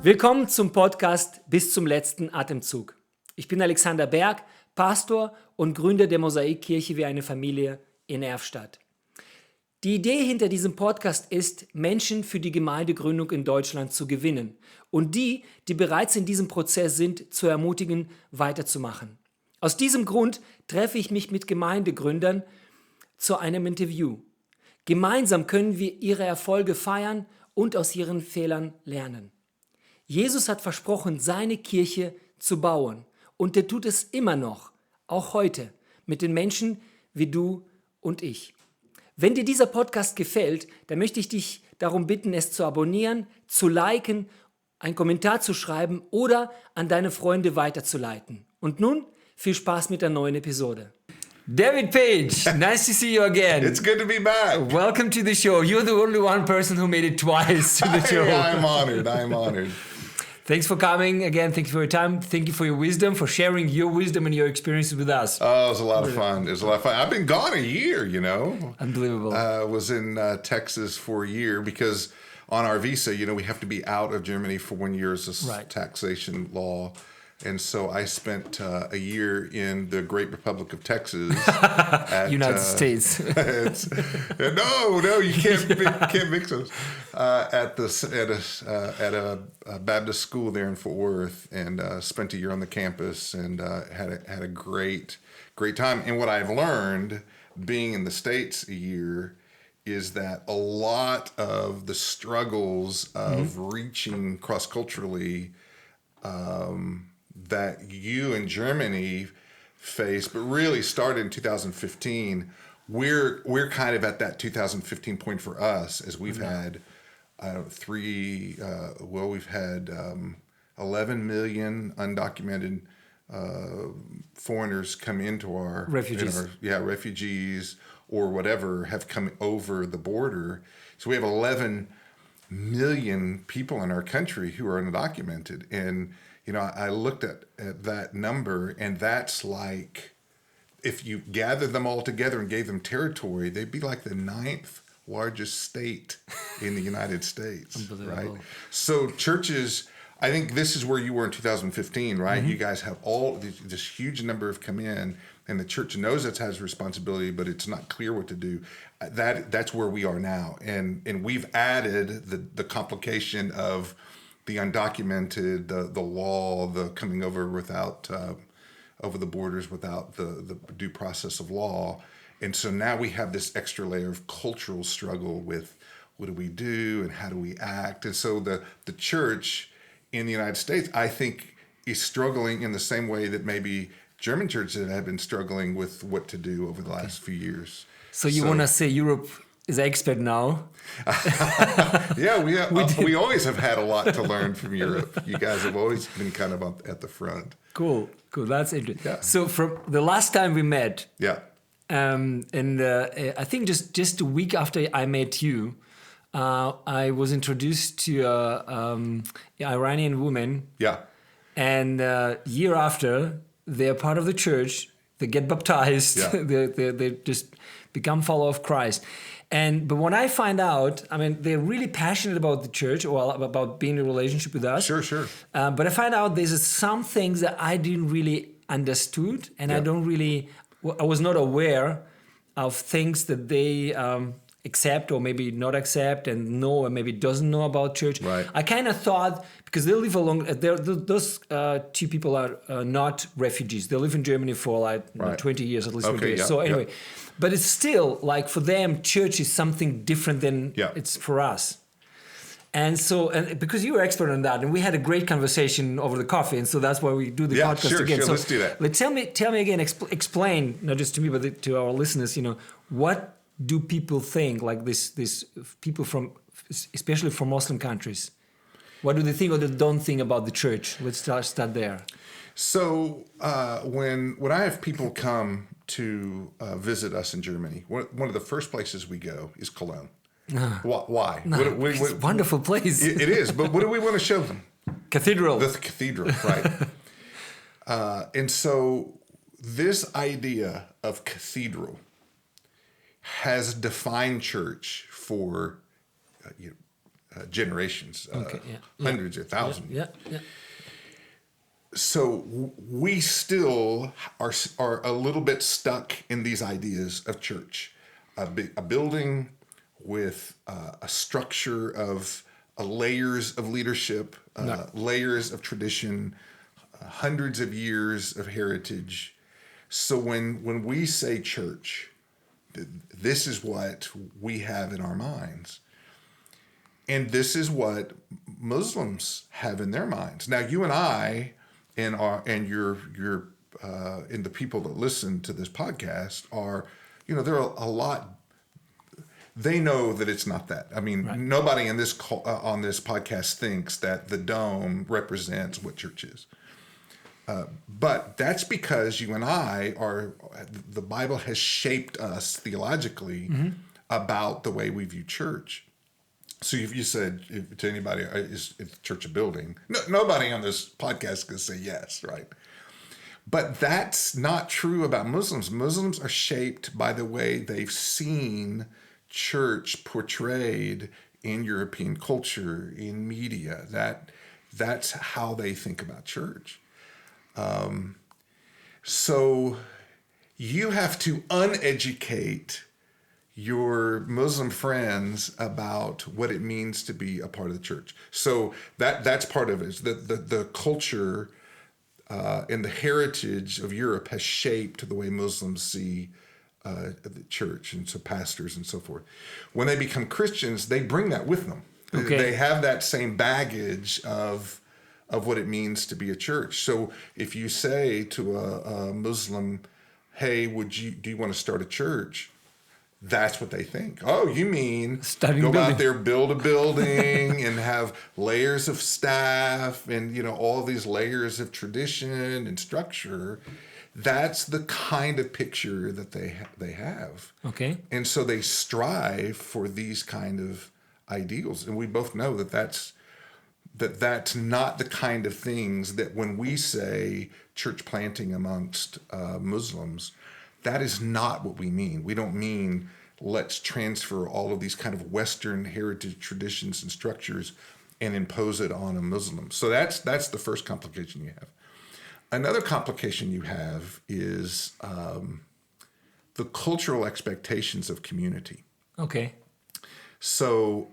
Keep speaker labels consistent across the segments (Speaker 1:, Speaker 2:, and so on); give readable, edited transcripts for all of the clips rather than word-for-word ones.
Speaker 1: Willkommen zum Podcast Bis zum letzten Atemzug. Ich bin Alexander Berg, Pastor und Gründer der Mosaikkirche wie eine Familie in Erfstadt. Die Idee hinter diesem Podcast ist, Menschen für die Gemeindegründung in Deutschland zu gewinnen und die bereits in diesem Prozess sind, zu ermutigen, weiterzumachen. Aus diesem Grund treffe ich mich mit Gemeindegründern zu einem Interview. Gemeinsam können wir ihre Erfolge feiern und aus ihren Fehlern lernen. Jesus hat versprochen, seine Kirche zu bauen. Und er tut es immer noch, auch heute, mit den Menschen wie du und ich. Wenn dir dieser Podcast gefällt, dann möchte ich dich darum bitten, es zu abonnieren, zu liken, einen Kommentar zu schreiben oder an deine Freunde weiterzuleiten. Und nun viel Spaß mit der neuen Episode. David Page, nice to see you again.
Speaker 2: It's good to be back.
Speaker 1: Welcome to the show. You're the only one person who made it twice to the show.
Speaker 2: I'm honored.
Speaker 1: Thanks for coming again. Thank you for your time. Thank you for your wisdom, for sharing your wisdom and your experiences with us.
Speaker 2: Oh, it was a lot of fun. I've been gone a year, you know.
Speaker 1: Unbelievable.
Speaker 2: Was in Texas for a year because on our visa, we have to be out of Germany for 1 year as a taxation law. And so I spent a year in the great Republic of Texas. At,
Speaker 1: United States.
Speaker 2: No, you can't mix those. At a Baptist school there in Fort Worth, and spent a year on the campus, and had a great time. And what I've learned being in the States a year is that a lot of the struggles of reaching cross-culturally that you in Germany face, but really started in 2015. We're kind of at that 2015 point for us, as we've had we've had 11 million undocumented foreigners come into our
Speaker 1: refugees.
Speaker 2: Refugees or whatever have come over the border. So we have 11 million people in our country who are undocumented, and I looked at that number, and that's like, if you gathered them all together and gave them territory, they'd be like the 9th largest state in the United States, right? So churches, I think this is where you were in 2015, right? Mm-hmm. You guys have all this huge number have come in, and the church knows it has responsibility, but it's not clear what to do. That's where we are now, and we've added the complication of the undocumented, the law, the coming over without over the borders without the due process of law. And so now we have this extra layer of cultural struggle with what do we do and how do we act. And so the church in the United States, I think, is struggling in the same way that maybe German churches have been struggling with what to do over the last few years.
Speaker 1: So you want to say Europe is expert now?
Speaker 2: Yeah, we always have had a lot to learn from Europe. You guys have always been kind of at the front.
Speaker 1: Cool. That's interesting.
Speaker 2: Yeah.
Speaker 1: So from the last time we met, I think just a week after I met you, I was introduced to an Iranian woman. Yeah. And year after, they're part of the church. They get baptized. Yeah. they just become follower of Christ. But when I find out, they're really passionate about the church or about being in a relationship with us.
Speaker 2: Sure.
Speaker 1: But I find out there's some things that I didn't really understood, and I was not aware of things that they accept or maybe not accept and know or maybe doesn't know about church.
Speaker 2: Right.
Speaker 1: I kind of thought, because they live those two people are not refugees. They live in Germany for 20 years, at least 20 years. So anyway, but it's still like for them, church is something different than it's for us. And so, because you were expert on that, and we had a great conversation over the coffee, and so that's why we do the podcast again.
Speaker 2: Sure,
Speaker 1: so
Speaker 2: let's do that.
Speaker 1: But tell me again, explain, not just to me, but to our listeners, what do people think, like this people from, especially from Muslim countries, what do they think or they don't think about the church? Let's start there.
Speaker 2: So when I have people come to visit us in Germany, one of the first places we go is Cologne. Why?
Speaker 1: No, it's a wonderful place.
Speaker 2: It is, but what do we want to show them?
Speaker 1: Cathedral.
Speaker 2: The cathedral, right. And so this idea of cathedral has defined church for generations, hundreds or thousands.
Speaker 1: Yeah.
Speaker 2: So we still are a little bit stuck in these ideas of church, a building with a structure of layers of leadership, layers of tradition, hundreds of years of heritage. So when we say church, this is what we have in our minds. And this is what Muslims have in their minds. Now, you and I, and your and the people that listen to this podcast are, there are a lot. They know that it's not that. I mean, nobody in this on this podcast thinks that the dome represents what church is. But that's because you and I the Bible has shaped us theologically about the way we view church. So if you said to anybody, is church a building? No, nobody on this podcast is going to say yes, right? But that's not true about Muslims. Muslims are shaped by the way they've seen church portrayed in European culture, in media. That's how they think about church. So you have to uneducate your Muslim friends about what it means to be a part of the church. So that's part of it. The culture and the heritage of Europe has shaped the way Muslims see the church, and so pastors and so forth. When they become Christians, they bring that with them. Okay. They have that same baggage of what it means to be a church. So if you say to a Muslim, "Hey, do you want to start a church?" That's what they think. Oh, you mean go out there, build a building and have layers of staff and, all these layers of tradition and structure. That's the kind of picture that they have. Okay. And so they strive for these kind of ideals. And we both know that's not the kind of things that when we say church planting amongst Muslims, that is not what we mean. We don't mean let's transfer all of these kind of Western heritage traditions and structures and impose it on a Muslim. So that's the first complication you have. Another complication you have is the cultural expectations of community. Okay. So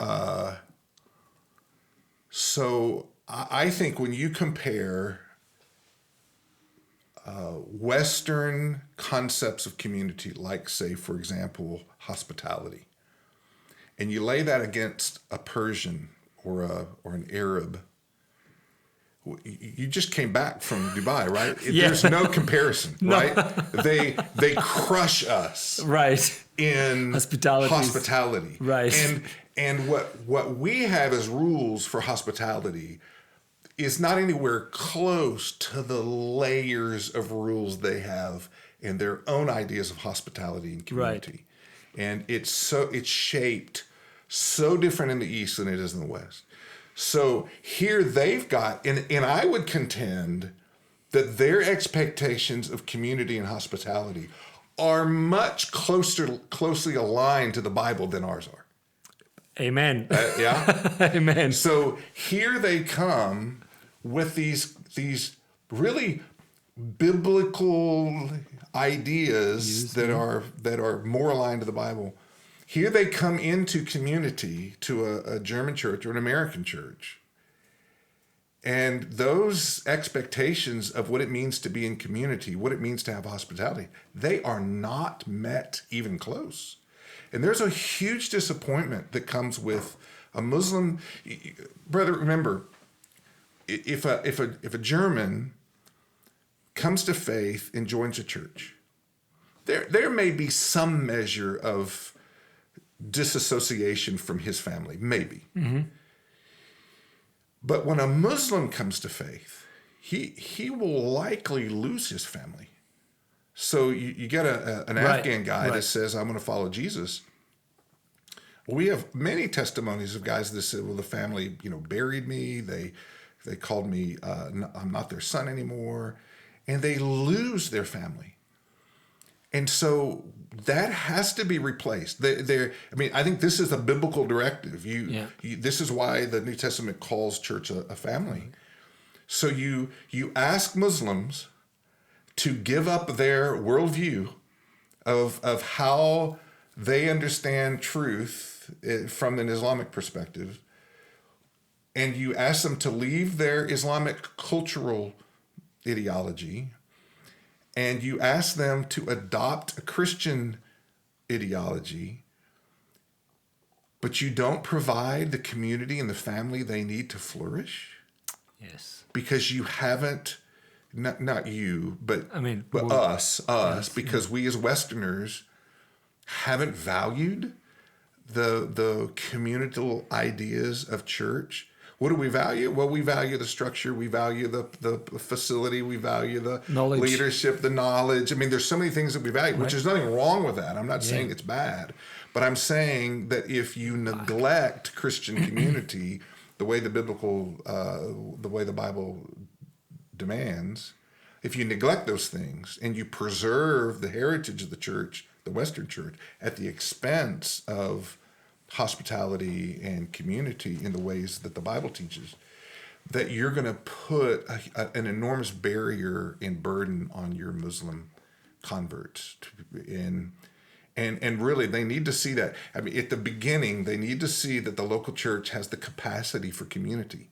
Speaker 2: I think when you compare Western concepts of community, like, say, for example, hospitality, and you lay that against a Persian or an Arab, you just came back from Dubai, right? Yeah. There's no comparison, right? They crush us, right, in hospitality, right? And what we have as rules for hospitality is not anywhere close to the layers of rules they have in their own ideas of hospitality and community. Right. And it's shaped so different in the East than it is in the West. So here they've got, and I would contend that their expectations of community and hospitality are much closely aligned to the Bible than ours are. Amen. Yeah? Amen. So here they come with these really biblical ideas that are more aligned to the Bible. Here they come into community to a German church or an American church. And those expectations of what it means to be in community, what it means to have hospitality, they are not met even close. And there's a huge disappointment that comes with a Muslim. Brother, remember, if a German comes to faith and joins a church, there may be some measure of disassociation from his family, maybe. Mm-hmm. But when a Muslim comes to faith, he will likely lose his family. So you get an Afghan guy that says, I'm going to follow Jesus. We have many testimonies of guys that said, well, the family, buried me. They called me, I'm not their son anymore. And they lose their family. And so that has to be replaced. I think this is a biblical directive. This is why the New Testament calls church a family. So you ask Muslims to give up their worldview of how they understand truth from an Islamic perspective, and you ask them to leave their Islamic cultural ideology, and you ask them to adopt a Christian ideology, but you don't provide the community and the family they need to flourish.
Speaker 1: Yes.
Speaker 2: Because you haven't, not you, but us, because we as Westerners haven't valued the communal ideas of church. What do we value? Well, we value the structure, we value the facility, we value the
Speaker 1: knowledge,
Speaker 2: leadership, the knowledge. I mean, there's so many things that we value, which there's nothing wrong with that. I'm not saying it's bad, but I'm saying that if you neglect Christian community the way the Bible demands, if you neglect those things and you preserve the heritage of the church, the Western church, at the expense of hospitality and community in the ways that the Bible teaches, that you're going to put an enormous barrier and burden on your Muslim converts. And really, they need to see that. I mean, at the beginning, they need to see that the local church has the capacity for community.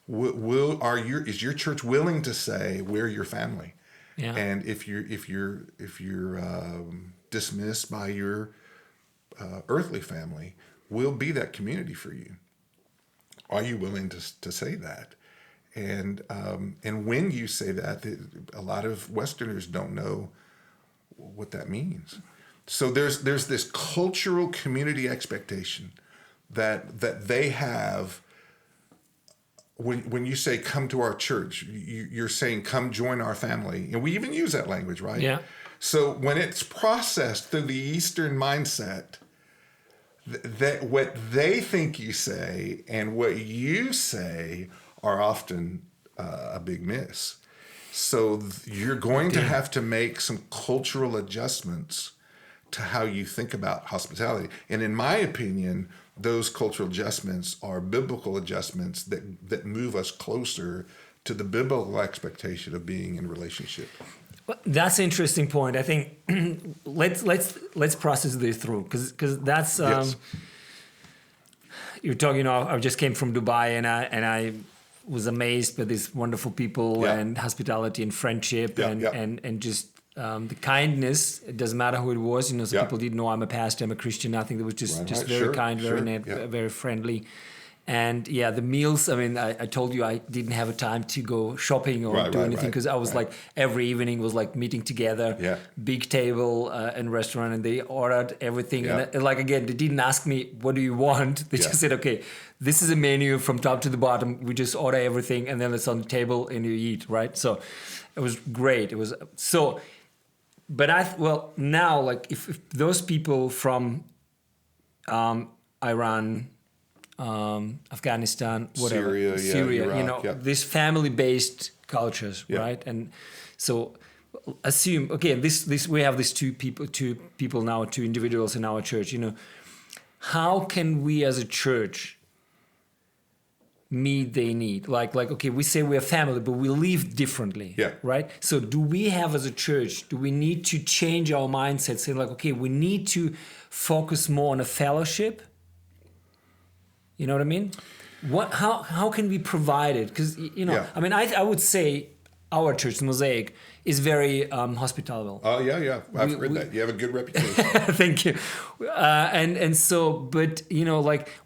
Speaker 2: Is your church willing to say we're your family? Yeah. And if you're dismissed by your earthly family, we'll be that community for you. Are you willing to say that? And when you say that, a lot of Westerners don't know what that means. So there's this cultural community expectation that they have. When you say come to our church, you're saying come join our family, and we even use that language, right? Yeah. So when it's processed through the Eastern mindset, that what they think you say and what you say are often a big miss. So you're going to have to make some cultural adjustments to how you think about hospitality. And in my opinion, those cultural adjustments are biblical adjustments that move us closer to the biblical expectation of being in relationship.
Speaker 1: Well, that's an interesting point. I think let's process this through because that's you're talking. I just came from Dubai and I was amazed by these wonderful people and hospitality and friendship and just the kindness. It doesn't matter who it was. Some people didn't know I'm a pastor, I'm a Christian. I think it was just very kind, very net, very friendly. And the meals, I told you I didn't have a time to go shopping or do anything because I was like, every evening was like meeting together, big table and restaurant, and they ordered everything. And again, they didn't ask me, what do you want? They just said, okay, this is a menu from top to the bottom. We just order everything and then it's on the table and you eat, right? So it was great. It was so, but now like if those people from Iran, Afghanistan, whatever, Syria, Iraq, these family-based cultures, right? And so assume, okay, this we have these two people now, two individuals in our church. How can we as a church meet their need? Like okay, we say we're family, but we live differently, right? So do we have as a church? Do we need to change our mindset? Saying like, okay, we need to focus more on a fellowship. You know what I mean? How can we provide it? Because I would say our church, Mosaic, is very hospitable.
Speaker 2: Oh yeah, I've heard that. You have a good reputation.
Speaker 1: Thank you. And so, but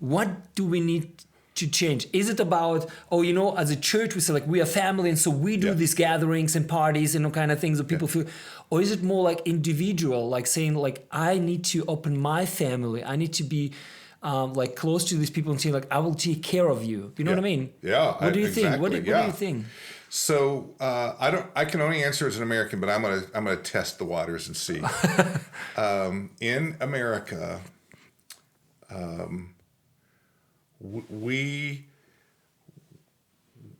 Speaker 1: what do we need to change? Is it about as a church we say like we are family, and so we do these gatherings and parties and all kind of things that people feel, or is it more like individual, like saying like I need to open my family, I need to be like close to these people and saying like I will take care of you. You know what I mean?
Speaker 2: Yeah.
Speaker 1: What do you think? What do you think?
Speaker 2: So I can only answer as an American, but I'm gonna test the waters and see. In America,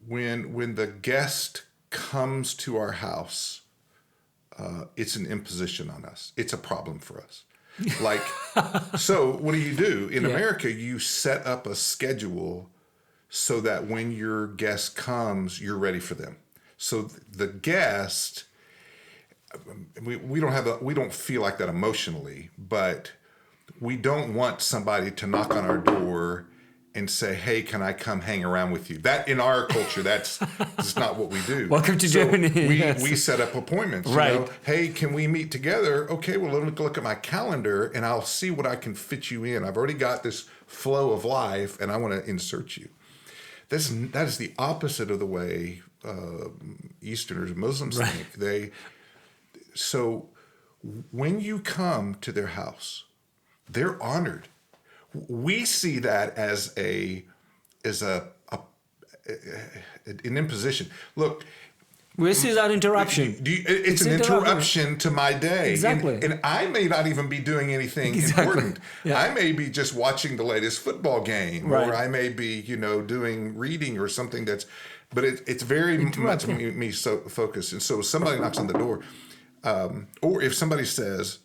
Speaker 2: when the guest comes to our house, it's an imposition on us. It's a problem for us. Like, so what do? In America, you set up a schedule so that when your guest comes, you're ready for them. So the guest, we don't feel like that emotionally, but we don't want somebody to knock on our door and say, "Hey, can I come hang around with you?" That in our culture, that's not what we do.
Speaker 1: Welcome to Germany.
Speaker 2: We set up appointments.
Speaker 1: Right.
Speaker 2: You know? Hey, can we meet together? Okay, well, let me look at my calendar and I'll see what I can fit you in. I've already got this flow of life and I want to insert you. That is the opposite of the way Easterners, Muslims think. So when you come to their house, they're honored. We see that as an imposition. Look,
Speaker 1: we see that interruption.
Speaker 2: It's an interruption to my day.
Speaker 1: Exactly.
Speaker 2: And I may not even be doing anything important. Yeah. I may be just watching the latest football game, or I may be, doing reading or something but it's very much me so focused. And so somebody knocks on the door, or if somebody says,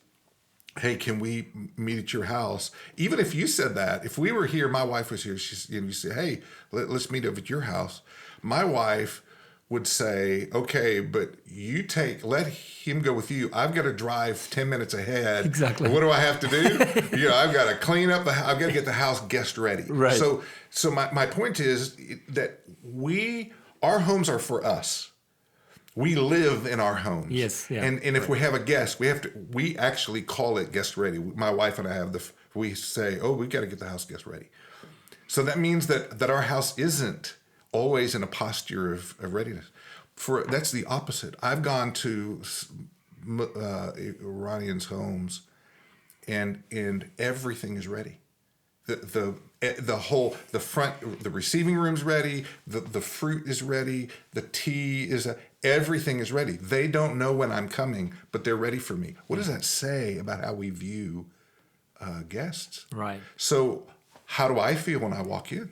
Speaker 2: "Hey, can we meet at your house?" Even if you said that, if we were here, my wife was here, you say, "Hey, let's meet up at your house." My wife would say, "Okay, but let him go with you. I've got to drive 10 minutes ahead."
Speaker 1: Exactly.
Speaker 2: What do I have to do? I've got to clean up I've got to get the house guest ready.
Speaker 1: Right.
Speaker 2: So my point is that our homes are for us. We live in our homes.
Speaker 1: Yes. Yeah.
Speaker 2: And if we have a guest, we actually call it guest ready. My wife and I we say, "Oh, we got to get the house guest ready." So that means that our house isn't always in a posture of readiness. That's the opposite. I've gone to Iranians' homes and everything is ready. The front, the receiving room's ready, the fruit is ready, the tea everything is ready. They don't know when I'm coming, but they're ready for me. What does that say about how we view guests?
Speaker 1: Right.
Speaker 2: So how do I feel when I walk in?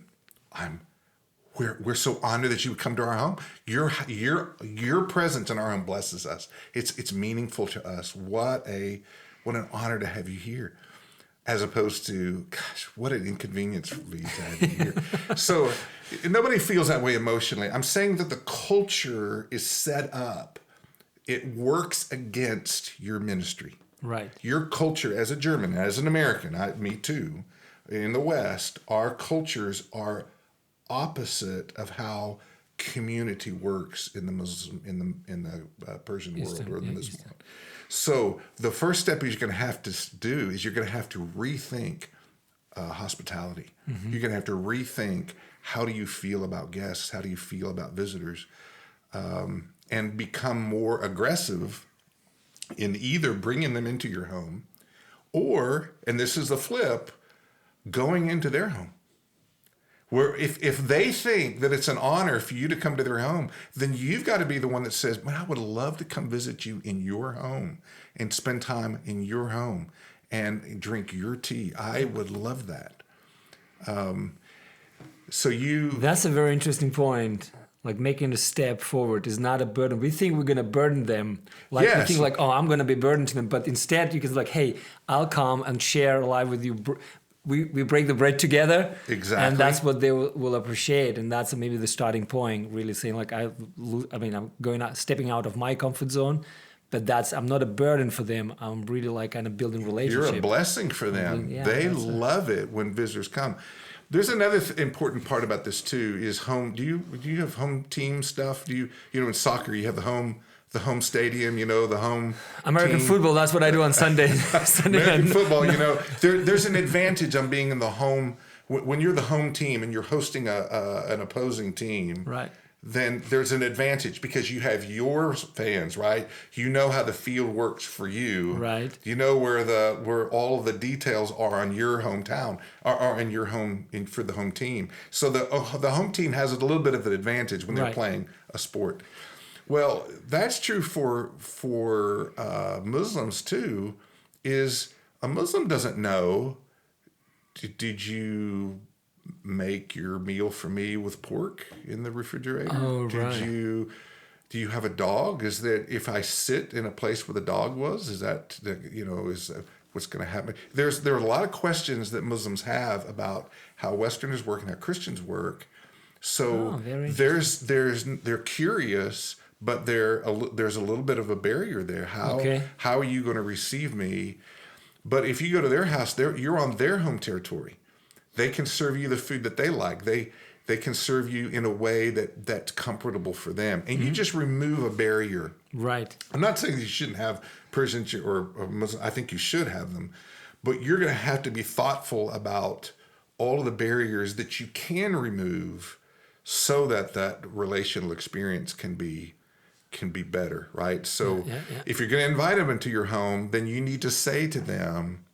Speaker 2: We're so honored that you would come to our home. Your presence in our home blesses us. It's meaningful to us. What an honor to have you here. As opposed to, gosh, what an inconvenience for me to have you here. So nobody feels that way emotionally. I'm saying that the culture is set up. It works against your ministry.
Speaker 1: Right.
Speaker 2: Your culture as a German, as an American, me too, in the West, our cultures are opposite of how community works in the Muslim, in the Persian world or the Muslim world. So the first step you're going to have to do is you're going to have to rethink hospitality. Mm-hmm. You're going to have to rethink, how do you feel about guests? How do you feel about visitors? And become more aggressive in either bringing them into your home or, and this is the flip, going into their home. Where if they think that it's an honor for you to come to their home, then you've got to be the one that says, "Man, I would love to come visit you in your home and spend time in your home and drink your tea. I would love that."
Speaker 1: That's a very interesting point. Like making a step forward is not a burden. We think we're going to burden them. We think like, "Oh, I'm going to be burdened to them." But instead you can like, "Hey, I'll come and share a life with you." We break the bread together,
Speaker 2: exactly,
Speaker 1: and that's what they will appreciate, and that's maybe the starting point. Really saying like, I'm stepping out of my comfort zone, but I'm not a burden for them. I'm really like kind of building relationship.
Speaker 2: You're a blessing for them. They love it when visitors come. There's another important part about this too. Is home. Do you have home team stuff? Do you in soccer you have the home stadium, the home
Speaker 1: American
Speaker 2: team.
Speaker 1: Football, that's what I do on Sunday.
Speaker 2: American football, there's an advantage on being in the home. When you're the home team and you're hosting an opposing team,
Speaker 1: right?
Speaker 2: Then there's an advantage because you have your fans, right? You know how the field works for you.
Speaker 1: Right.
Speaker 2: You know where all of the details are on your hometown, are in your home for the home team. So the home team has a little bit of an advantage when they're playing a sport. Well, that's true for Muslims too. Is a Muslim doesn't know, did you make your meal for me with pork in the refrigerator?
Speaker 1: Oh, right.
Speaker 2: Did Do you have a dog? Is that if I sit in a place where the dog was, is that, what's going to happen? There are a lot of questions that Muslims have about how Westerners work and how Christians work. So they're curious, but there's a little bit of a barrier there. How are you going to receive me? But if you go to their house, you're on their home territory. They can serve you the food that they like. They can serve you in a way that's comfortable for them. And you just remove a barrier.
Speaker 1: Right.
Speaker 2: I'm not saying you shouldn't have Persians or Muslims. I think you should have them. But you're going to have to be thoughtful about all of the barriers that you can remove so that relational experience can be better, right? So if you're going to invite them into your home, then you need to say to them,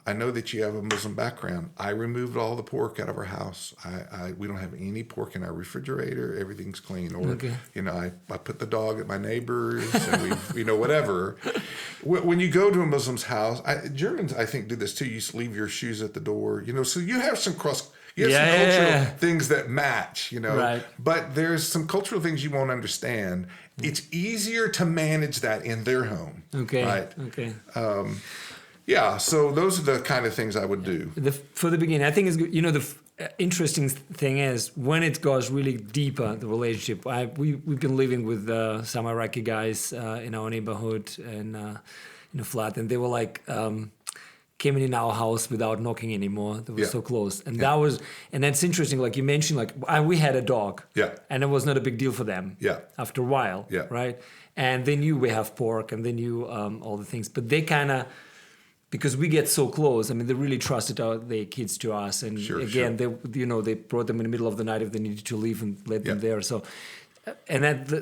Speaker 2: I know that you have a Muslim background. I removed all the pork out of our house. We don't have any pork in our refrigerator. Everything's clean. Or, I put the dog at my neighbor's and whatever. When you go to a Muslim's house, Germans, I think, do this too. You just leave your shoes at the door, so you have some cultural things that match,
Speaker 1: Right.
Speaker 2: But there's some cultural things you won't understand. It's easier to manage that in their home.
Speaker 1: Okay.
Speaker 2: Right.
Speaker 1: Okay.
Speaker 2: So those are the kind of things I would do.
Speaker 1: For the beginning, I think it's good. The interesting thing is when it goes really deeper, the relationship. We've been living with some Iraqi guys in our neighborhood and in a flat, and they were like came in our house without knocking anymore. They were so close, and that's interesting. Like you mentioned, we had a dog, and it was not a big deal for them. After a while, right, and they knew we have pork, and they knew all the things, but they kind of. Because we get so close, I mean, they really trusted their kids to us, and they brought them in the middle of the night if they needed to leave and let them there. So,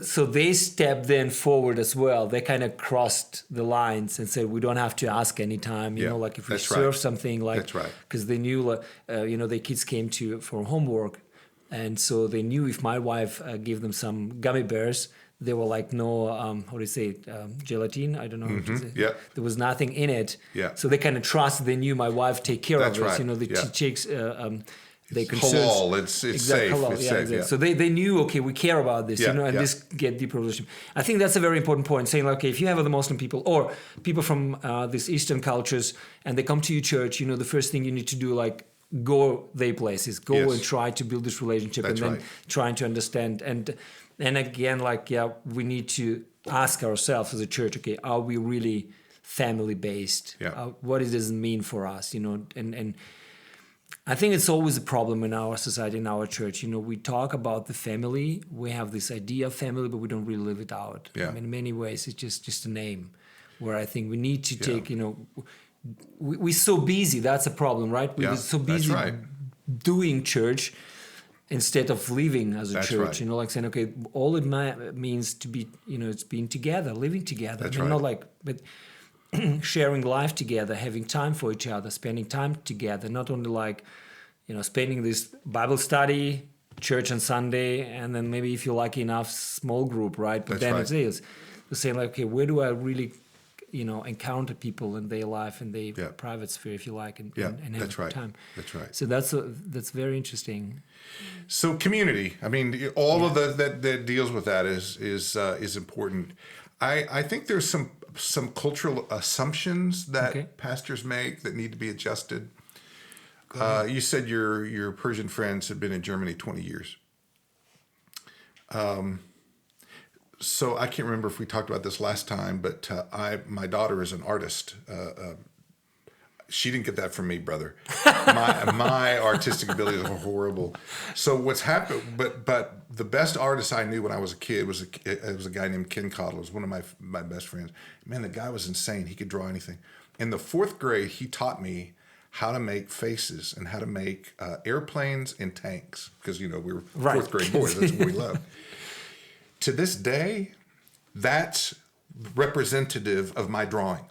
Speaker 1: so they stepped then forward as well. They kind of crossed the lines and said, "We don't have to ask anytime." If we serve something, because they knew, their kids came for homework, and so they knew if my wife gave them some gummy bears. They were like no, gelatine? I don't know. What to say. There was nothing in it. So they kind of trusted. They knew my wife take care of it. She takes. They concerns.
Speaker 2: Halal. It's safe.
Speaker 1: Halal.
Speaker 2: It's safe.
Speaker 1: Exactly. So they knew. Okay, we care about this. And this get deeper relationship. I think that's a very important point. Saying if you have other Muslim people or people from these Eastern cultures and they come to your church, the first thing you need to do go their places, and try to build this relationship, then trying to understand and again, we need to ask ourselves as a church, okay, are we really family-based? What does it mean for us? And I think it's always a problem in our society, in our church. We talk about the family. We have this idea of family, but we don't really live it out. In many ways, it's just a name where I think we need to take, we're so busy. That's a problem, right? We're so busy doing church instead of living as a church, saying, okay, all it means to be, it's being together, living together. Not but sharing life together, having time for each other, spending time together, not only spending this Bible study, church on Sunday, and then maybe if you're lucky enough, small group, right? But it is the same, okay, where do I really encounter people in their life, in their private sphere, if you like, and have time.
Speaker 2: That's right.
Speaker 1: So that's very interesting.
Speaker 2: So community, I mean, all of that deals with that is important. I think there's some cultural assumptions that pastors make that need to be adjusted. You said your Persian friends have been in Germany 20 years. So I can't remember if we talked about this last time, but my daughter is an artist. She didn't get that from me, brother. My artistic abilities are horrible. So what's happened? But the best artist I knew when I was a kid was a guy named Ken Cottle. It was one of my best friends. Man, the guy was insane. He could draw anything. In the 4th grade, he taught me how to make faces and how to make airplanes and tanks because we were 4th grade boys. That's what we loved. To this day, that's representative of my drawing.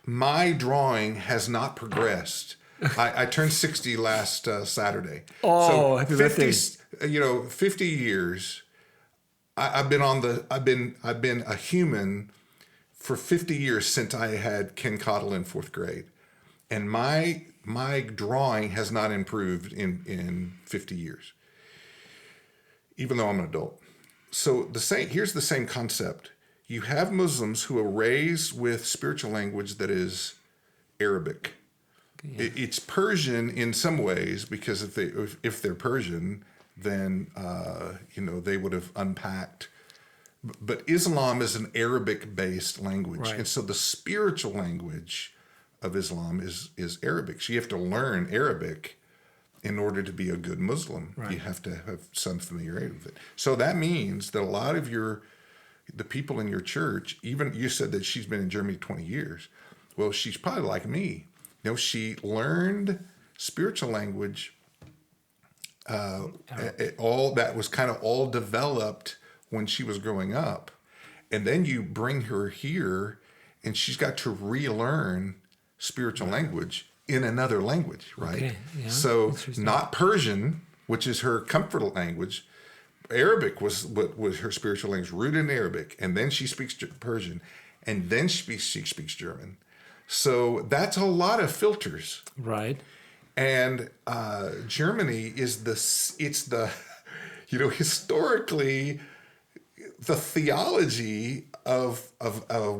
Speaker 2: My drawing has not progressed. I turned 60 last Saturday.
Speaker 1: Oh,
Speaker 2: so
Speaker 1: happy birthday!
Speaker 2: 50 years. I've been a human for 50 years since I had Ken Cottle in 4th grade, and my drawing has not improved in 50 years, even though I'm an adult. So here's the same concept. You have Muslims who are raised with spiritual language that is Arabic. Yeah. It's Persian in some ways, because if they're Persian, then they would have unpacked. But Islam is an Arabic-based language, and so the spiritual language of Islam is Arabic. So you have to learn Arabic in order to be a good Muslim. Right. You have to have some familiarity with it. So that means that a lot of the people in your church, even you said that she's been in Germany 20 years. Well, she's probably like me. She learned spiritual language. All that was kind of all developed when she was growing up. And then you bring her here and she's got to relearn spiritual language in another language, right? Okay. Yeah. So not Persian, which is her comfort language. Arabic was her spiritual language, rooted in Arabic. And then she speaks Persian. And then she speaks German. So that's a lot of filters. Right. And Germany is historically, the theology of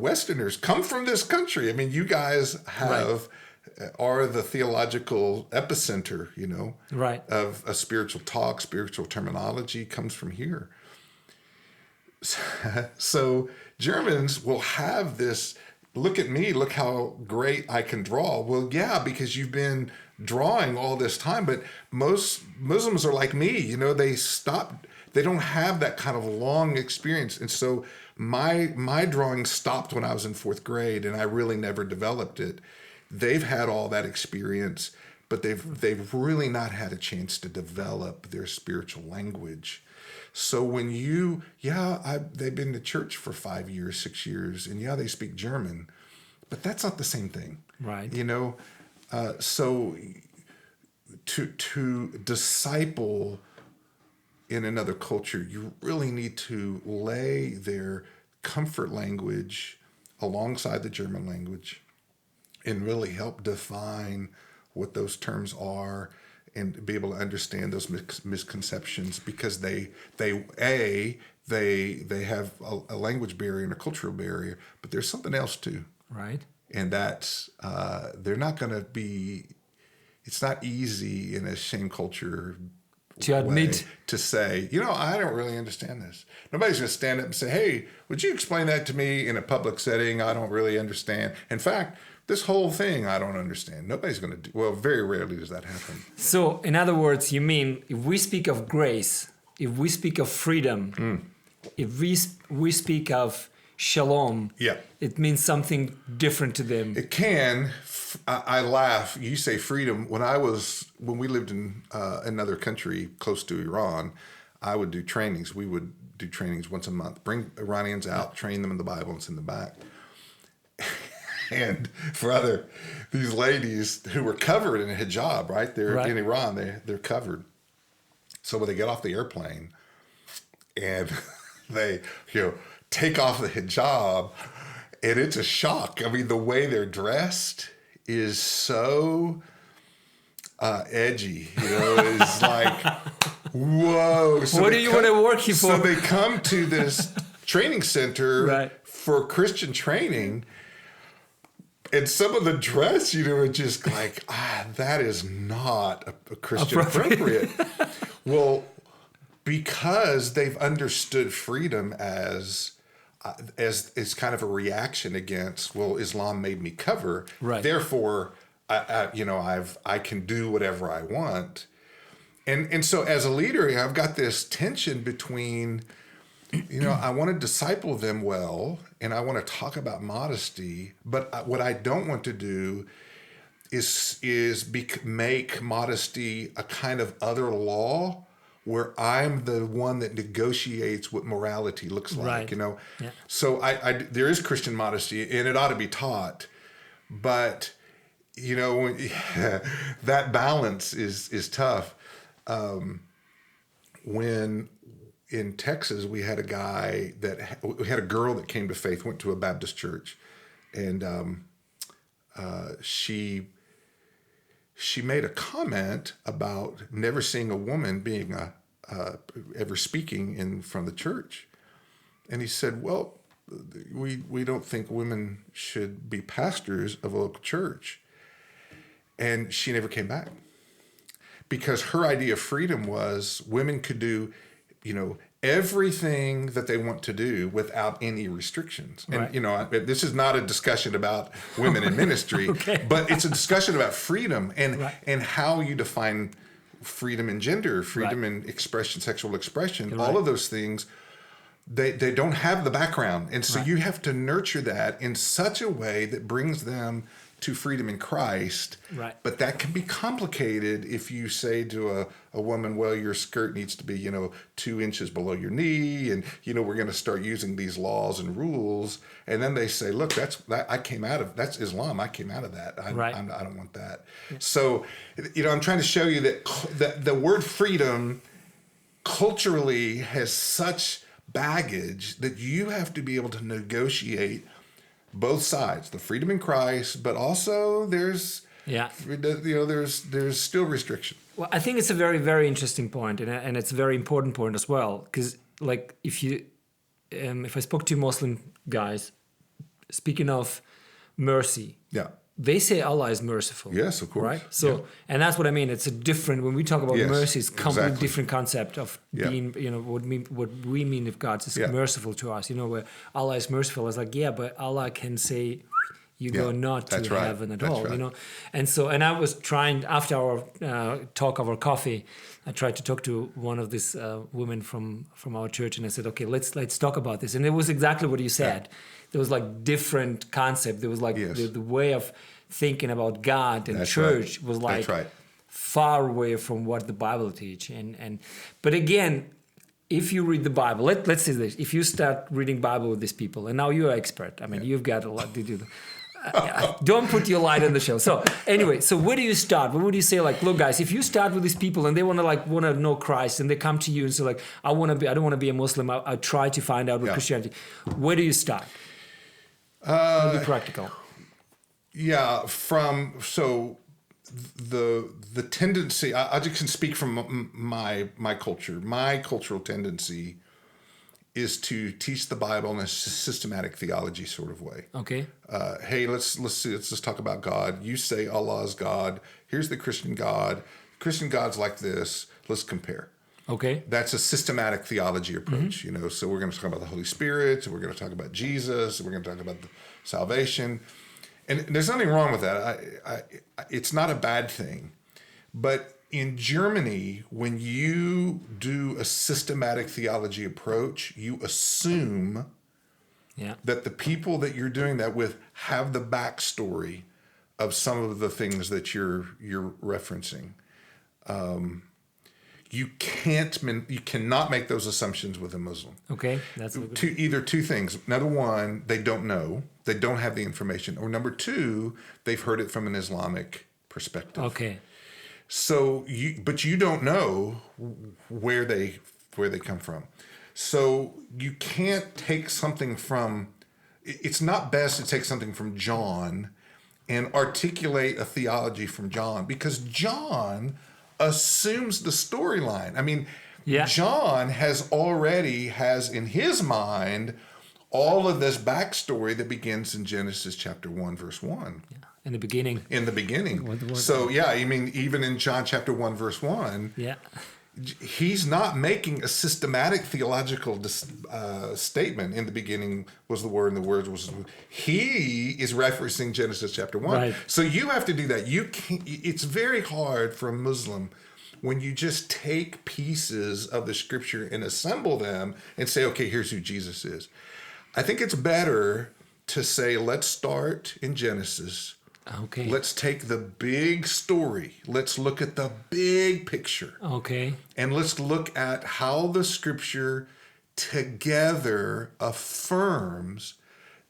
Speaker 2: Westerners come from this country. I mean, you guys are the theological epicenter, of a spiritual talk, spiritual terminology comes from here. So Germans will have this, look at me, look how great I can draw. Well, yeah, because you've been drawing all this time, but most Muslims are like me, they don't have that kind of long experience. And so my drawing stopped when I was in 4th grade, and I really never developed it. They've had all that experience, but they've really not had a chance to develop their spiritual language. So when they've been to church for 5 years, 6 years, and they speak German, but that's not the same thing. Right. So to disciple in another culture, you really need to lay their comfort language alongside the German language and really help define what those terms are and be able to understand those misconceptions, because they have a language barrier and a cultural barrier, but there's something else too. Right. And that's, they're not going to be, it's not easy in a same culture to admit, to say, I don't really understand this. Nobody's going to stand up and say, hey, would you explain that to me in a public setting? I don't really understand. In fact, this whole thing, I don't understand. Nobody's going to do, well, very rarely does that happen. So in other words, you mean, if we speak of grace, if we speak of freedom, if we speak of shalom, it means something different to them. It can. I laugh. You say freedom. When we lived in another country close to Iran, I would do trainings. We would do trainings once a month. Bring Iranians out, train them in the Bible, and send them back. And for these ladies who were covered in a hijab, right? They're in Iran. They're covered. So when they get off the airplane and they take off the hijab, and it's a shock. I mean, the way they're dressed is so edgy. It's like, whoa. So what do you want to work here for? So they come to this training center for Christian training. And some of the dress, are just like, that is not a Christian appropriate. Well, because they've understood freedom as kind of a reaction against, well, Islam made me cover. Right. Therefore, I can do whatever I want. And so as a leader, I've got this tension between, I want to disciple them well, and I want to talk about modesty, but what I don't want to do is make modesty a kind of other law where I'm the one that negotiates what morality looks like, Yeah. So there is Christian modesty, and it ought to be taught, but that balance is tough. When in Texas, we had a girl that came to faith, went to a Baptist church, and she made a comment about never seeing a woman being a ever speaking from the church. And he said, well, we don't think women should be pastors of a local church. And she never came back. Because her idea of freedom was women could do, everything that they want to do without any restrictions. And,
Speaker 1: Right.
Speaker 2: This is not a discussion about women in ministry,
Speaker 1: Okay.
Speaker 2: but it's a discussion about freedom and,
Speaker 1: Right.
Speaker 2: and how you define freedom in gender, freedom
Speaker 1: Right.
Speaker 2: in expression, sexual expression,
Speaker 1: You're
Speaker 2: all
Speaker 1: right.
Speaker 2: of those things. They don't have the background. And so
Speaker 1: Right.
Speaker 2: you have to nurture that in such a way that brings them to freedom in Christ.
Speaker 1: Right.
Speaker 2: But that can be complicated if you say to a woman, well, your skirt needs to be, 2 inches below your knee. And, we're going to start using these laws and rules. And then they say, look, that's Islam. I came out of that.
Speaker 1: Right.
Speaker 2: I don't want that. Yeah. So, I'm trying to show you that the word freedom culturally has such baggage that you have to be able to negotiate both sides, the freedom in Christ, but also there's still restriction.
Speaker 1: Well, I think it's a very, very interesting point, and it's a very important point as well. Because, if I spoke to Muslim guys, speaking of mercy,
Speaker 2: Yeah.
Speaker 1: they say Allah is merciful.
Speaker 2: Yes, of course.
Speaker 1: Right. So, and that's what I mean. It's a different, when we talk about
Speaker 2: Yes,
Speaker 1: mercy, it's a completely
Speaker 2: exactly.
Speaker 1: different concept of being, what we mean if God is merciful to us. Where Allah is merciful, it's like, yeah, but Allah can say, you go not to
Speaker 2: that's right.
Speaker 1: heaven at
Speaker 2: That's
Speaker 1: all,
Speaker 2: right.
Speaker 1: And I was trying, after our talk over coffee, I tried to talk to one of these women from our church, and I said, okay, let's talk about this. And it was exactly what you said.
Speaker 2: Yeah.
Speaker 1: There was different concept. There was
Speaker 2: Yes.
Speaker 1: the way of thinking about God and
Speaker 2: That's
Speaker 1: church
Speaker 2: right.
Speaker 1: was
Speaker 2: That's right.
Speaker 1: far away from what the Bible teach. But again, if you read the Bible, let's say this: if you start reading Bible with these people, and now you're an expert. I mean, you've got a lot to do. Don't put your light on the show. So anyway, so where do you start? What would you say? Look, guys, if you start with these people and they want to know Christ, and they come to you and say I don't want to be a Muslim. I try to find out what Christianity. Where do you start? Be practical.
Speaker 2: Yeah, the tendency, I just can speak from my culture. My cultural tendency is to teach the Bible in a systematic theology sort of way.
Speaker 1: Okay.
Speaker 2: Hey, let's just talk about God. You say Allah is God. Here's the Christian God. Christian God's like this. Let's compare.
Speaker 1: Okay.
Speaker 2: That's a systematic theology approach, So we're going to talk about the Holy Spirit. So we're going to talk about Jesus. We're going to talk about the salvation. And there's nothing wrong with that. It's not a bad thing. But in Germany, when you do a systematic theology approach, you assume that the people that you're doing that with have the backstory of some of the things that you're referencing. You cannot make those assumptions with a Muslim.
Speaker 1: Okay, that's
Speaker 2: Either two things. Number one, they don't know. They don't have the information. Or number two, they've heard it from an Islamic perspective.
Speaker 1: Okay.
Speaker 2: So you don't know where they come from. So you can't take something from. It's not best to take something from John and articulate a theology from John, because John assumes the storyline. I mean, John has in his mind all of this backstory that begins in Genesis chapter 1, verse 1.
Speaker 1: Yeah. In the beginning.
Speaker 2: So, I mean, even in John chapter 1, verse 1, he's not making a systematic theological statement. In the beginning was the Word, and the Word was. He is referencing Genesis chapter 1.
Speaker 1: Right.
Speaker 2: So you have to do that. It's very hard for a Muslim when you just take pieces of the Scripture and assemble them and say, okay, here's who Jesus is. I think it's better to say, let's start in Genesis.
Speaker 1: Okay.
Speaker 2: Let's take the big story. Let's look at the big picture.
Speaker 1: Okay.
Speaker 2: And let's look at how the Scripture together affirms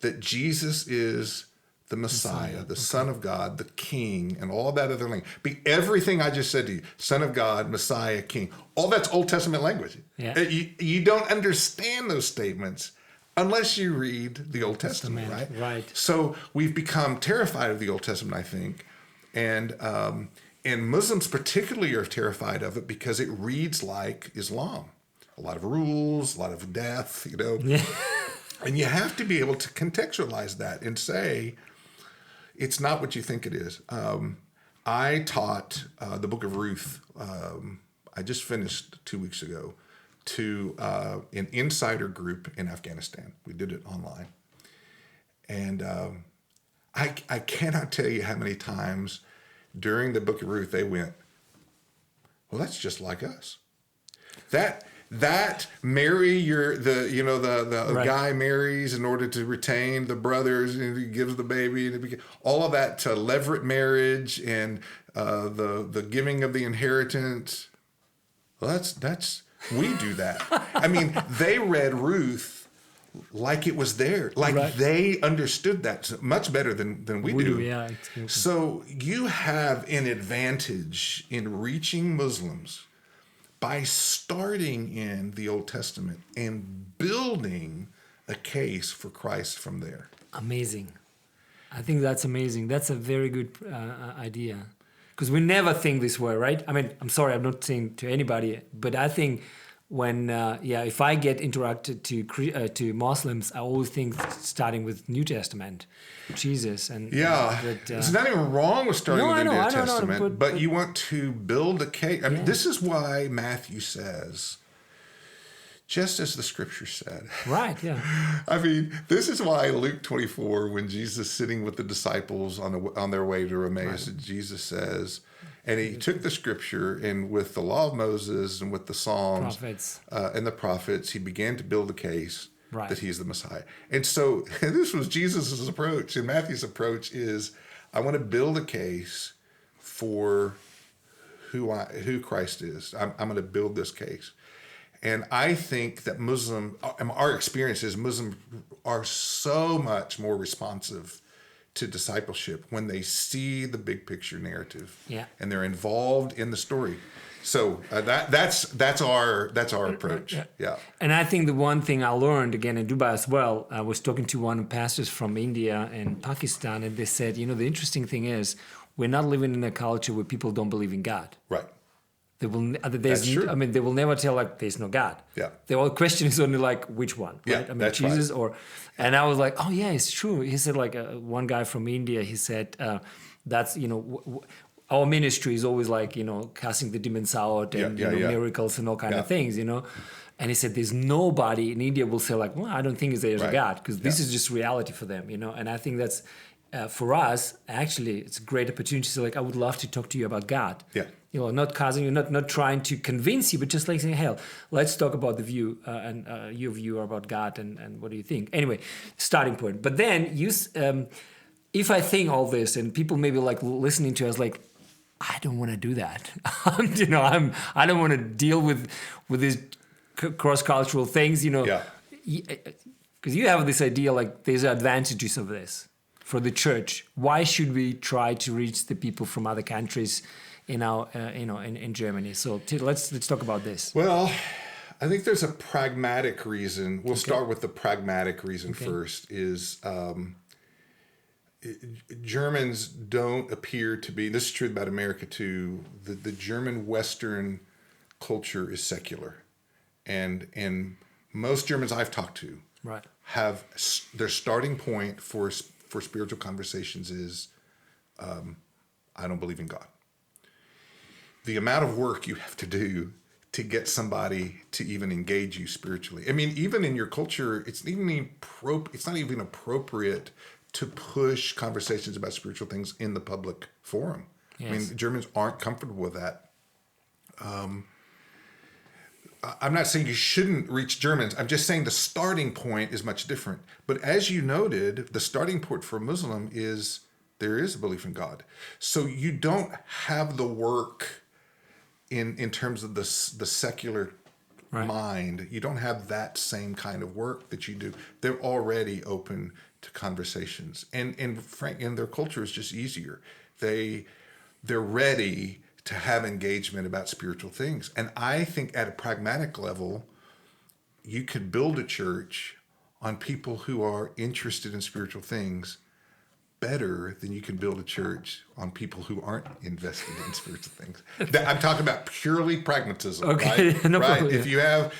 Speaker 2: that Jesus is the Messiah, the Son of God, the King, and all that other language. Everything I just said to you, Son of God, Messiah, King, all that's Old Testament language.
Speaker 1: Yeah.
Speaker 2: You don't understand those statements unless you read the Old Testament, right?
Speaker 1: Right.
Speaker 2: So we've become terrified of the Old Testament, I think, and And Muslims particularly are terrified of it because it reads like Islam. A lot of rules, a lot of death,
Speaker 1: Yeah.
Speaker 2: And you have to be able to contextualize that and say, it's not what you think it is. I taught the book of Ruth. I just finished 2 weeks ago to an insider group in Afghanistan. We did it online. And I cannot tell you how many times during the book of Ruth they went, well, that's just like us. That marry the
Speaker 1: Right.
Speaker 2: guy marries in order to retain the brothers, and he gives the baby, and all of that to levirate marriage and the giving of the inheritance. Well, that's we do that. I mean, they read Ruth like it was there, like
Speaker 1: Right.
Speaker 2: they understood that much better than we do.
Speaker 1: Yeah.
Speaker 2: So you have an advantage in reaching Muslims by starting in the Old Testament and building a case for Christ from there.
Speaker 1: Amazing. I think that's amazing. That's a very good idea. Because we never think this way, right? I mean, I'm sorry, I'm not saying to anybody, but I think when, if I get interacted to Muslims, I always think starting with New Testament, Jesus. And
Speaker 2: There's nothing wrong with starting with the New Testament, but you want to build a case. I mean, this is why Matthew says, just as the scripture said.
Speaker 1: Right, yeah.
Speaker 2: I mean, this is why Luke 24, when Jesus is sitting with the disciples on their way to Emmaus, right. Jesus says, and he took the scripture and with the law of Moses and with the Psalms and the prophets, he began to build a case that he's the Messiah. And so this was Jesus' approach. And Matthew's approach is, I want to build a case for who Christ is. I'm going to build this case. And I think that our experience is Muslims are so much more responsive to discipleship when they see the big picture narrative, and they're involved in the story. So that's our approach. Yeah.
Speaker 1: And I think the one thing I learned again in Dubai as well, I was talking to one of the pastors from India and Pakistan, and they said, the interesting thing is we're not living in a culture where people don't believe in God.
Speaker 2: Right.
Speaker 1: That's true. I mean, they will never tell there's no God.
Speaker 2: Yeah.
Speaker 1: The whole question is only which one, right?
Speaker 2: Yeah,
Speaker 1: I mean, Jesus and I was like, oh yeah, it's true. He said one guy from India, he said, that's, our ministry is always casting the demons out and miracles and all kind of things, And he said, there's nobody in India will say well, I don't think there's a God because this is just reality for them, And I think that's, for us, actually, it's a great opportunity to say, I would love to talk to you about God.
Speaker 2: Yeah.
Speaker 1: Not causing you, not trying to convince you, but just saying, hey, let's talk about the view and your view about God and what do you think? Anyway, starting point. But then if I think all this and people maybe listening to us, I don't want to do that. I don't want to deal with these cross-cultural things, because you have this idea there's advantages of this for the church. Why should we try to reach the people from other countries in our, in Germany? So let's talk about this.
Speaker 2: Well, I think there's a pragmatic reason. We'll start with the pragmatic reason first. Is Germans don't appear to be. This is true about America too. The German Western culture is secular, and most Germans I've talked to have their starting point for spiritual conversations is, I don't believe in God. The amount of work you have to do to get somebody to even engage you spiritually. I mean, even in your culture, it's not even appropriate to push conversations about spiritual things in the public forum. Yes. I mean, Germans aren't comfortable with that. I'm not saying you shouldn't reach Germans. I'm just saying the starting point is much different. But as you noted, the starting point for a Muslim is there is a belief in God. So you don't have the work in terms of the secular mind. You don't have that same kind of work that you do. They're already open to conversations. And their culture is just easier. They're ready to have engagement about spiritual things. And I think at a pragmatic level, you could build a church on people who are interested in spiritual things, better than you can build a church on people who aren't invested in spiritual things. I'm talking about purely pragmatism.
Speaker 1: Okay,
Speaker 2: right?
Speaker 1: no
Speaker 2: Right?
Speaker 1: problem.
Speaker 2: If you have,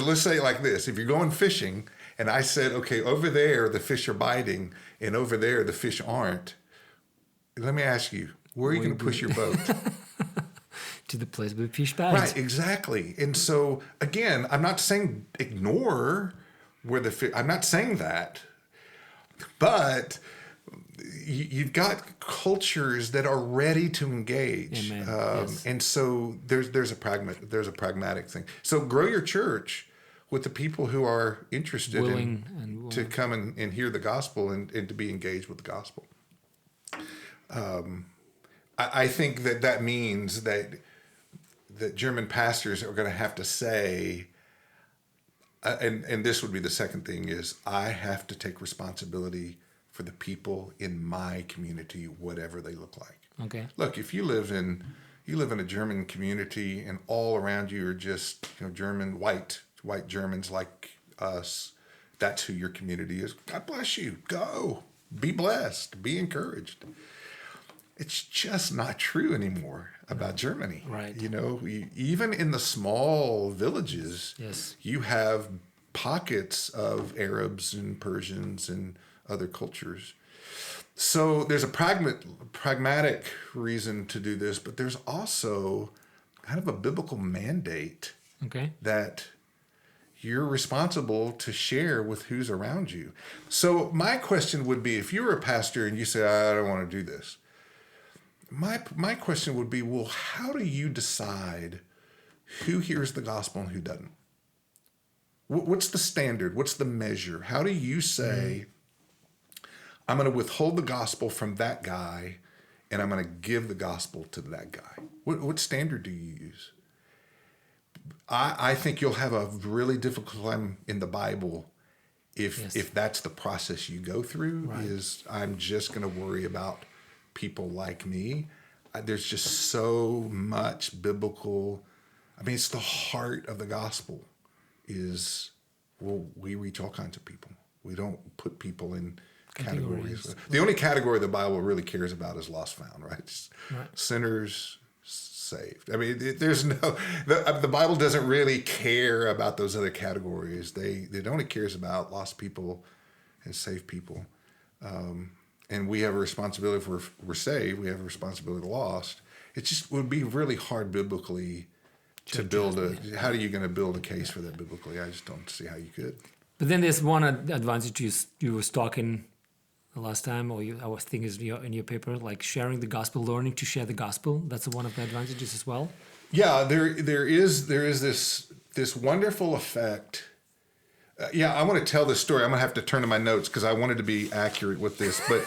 Speaker 2: let's say it like this: if you're going fishing, and I said, okay, over there the fish are biting, and over there the fish aren't. Let me ask you, where are you going to push your boat?
Speaker 1: To the place where fish bites.
Speaker 2: Right, exactly. And so again, I'm not saying ignore where the fish. I'm not saying that, but you've got cultures that are ready to engage.
Speaker 1: Yes.
Speaker 2: And so there's a pragmatic thing. So grow your church with the people who are interested to come and hear the gospel and to be engaged with the gospel. I think that means that German pastors are going to have to say, and this would be the second thing, is I have to take responsibility for the people in my community, whatever they look like.
Speaker 1: Okay.
Speaker 2: Look, if you live in a German community and all around you are just German white Germans like us, that's who your community is. God bless you. Go. Be blessed. Be encouraged. It's just not true anymore about Germany.
Speaker 1: Right.
Speaker 2: Even in the small villages,
Speaker 1: Yes.
Speaker 2: you have pockets of Arabs and Persians and other cultures. So there's a pragmatic reason to do this, but there's also kind of a biblical mandate that you're responsible to share with who's around you. So my question would be, if you were a pastor and you say, I don't want to do this, my question would be, well, how do you decide who hears the gospel and who doesn't? What's the standard? What's the measure? How do you say, I'm going to withhold the gospel from that guy and I'm going to give the gospel to that guy? What standard do you use? I think you'll have a really difficult time in the Bible if that's the process you go through, is I'm just going to worry about people like me. There's just so much biblical. It's the heart of the gospel is, we reach all kinds of people. We don't put people in categories. The only category the Bible really cares about is lost found, right? Sinners saved. There's no, the Bible doesn't really care about those other categories. It only cares about lost people and saved people. And we have a responsibility, if we're saved, we have a responsibility to lost. It just would be really hard biblically to build how are you going to build a case for that biblically? I just don't see how you could.
Speaker 1: But then there's one advantage you was talking the last time, or I was thinking is in your paper, like sharing the gospel, learning to share the gospel. That's one of the advantages as well. Yeah,
Speaker 2: there is this wonderful effect. I want to tell this story. I'm going to have to turn to my notes because I wanted to be accurate with this. But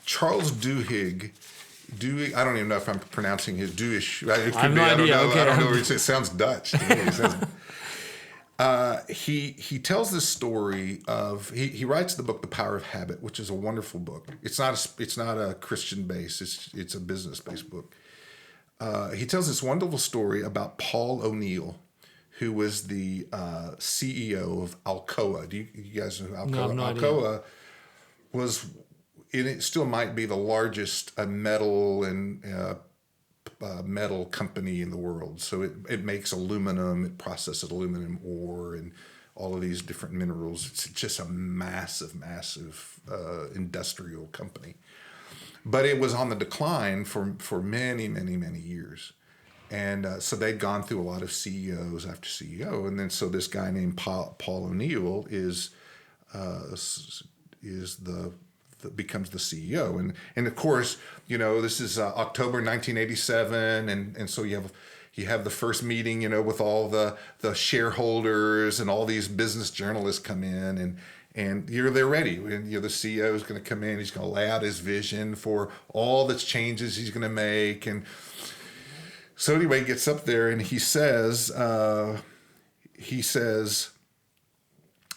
Speaker 2: Charles Duhigg, I don't even know if I'm pronouncing his Duish. It could be. I don't know. Okay. I don't know. It sounds Dutch to me. He tells this story of he writes the book The Power of Habit, which is a wonderful book. It's not a Christian base. It's a business based book. He tells this wonderful story about Paul O'Neill, who was the CEO of Alcoa. Do you guys know who Alcoa?
Speaker 1: No,
Speaker 2: Alcoa was, and it still might be, the largest metal and metal company in the world. So it makes aluminum, it processes aluminum ore and all of these different minerals. It's just a massive industrial company. But it was on the decline for many, many, many years. And so they'd gone through a lot of CEOs after CEO. And then so this guy named Paul O'Neill becomes the CEO. And of course, this is October 1987. And so you have the first meeting, with all the shareholders, and all these business journalists come in, and they're ready. And the CEO is going to come in. He's going to lay out his vision for all the changes he's going to make. And so anyway, he gets up there and he says, I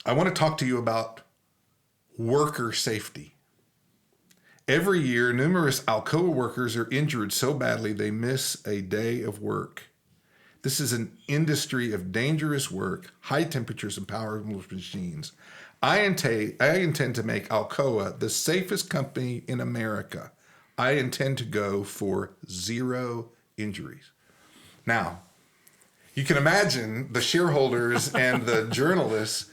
Speaker 2: want to talk to you about worker safety. Every year, numerous Alcoa workers are injured so badly they miss a day of work. This is an industry of dangerous work, high temperatures and powerful machines. I intend to make Alcoa the safest company in America. I intend to go for 0 injuries. Now, you can imagine the shareholders and the journalists.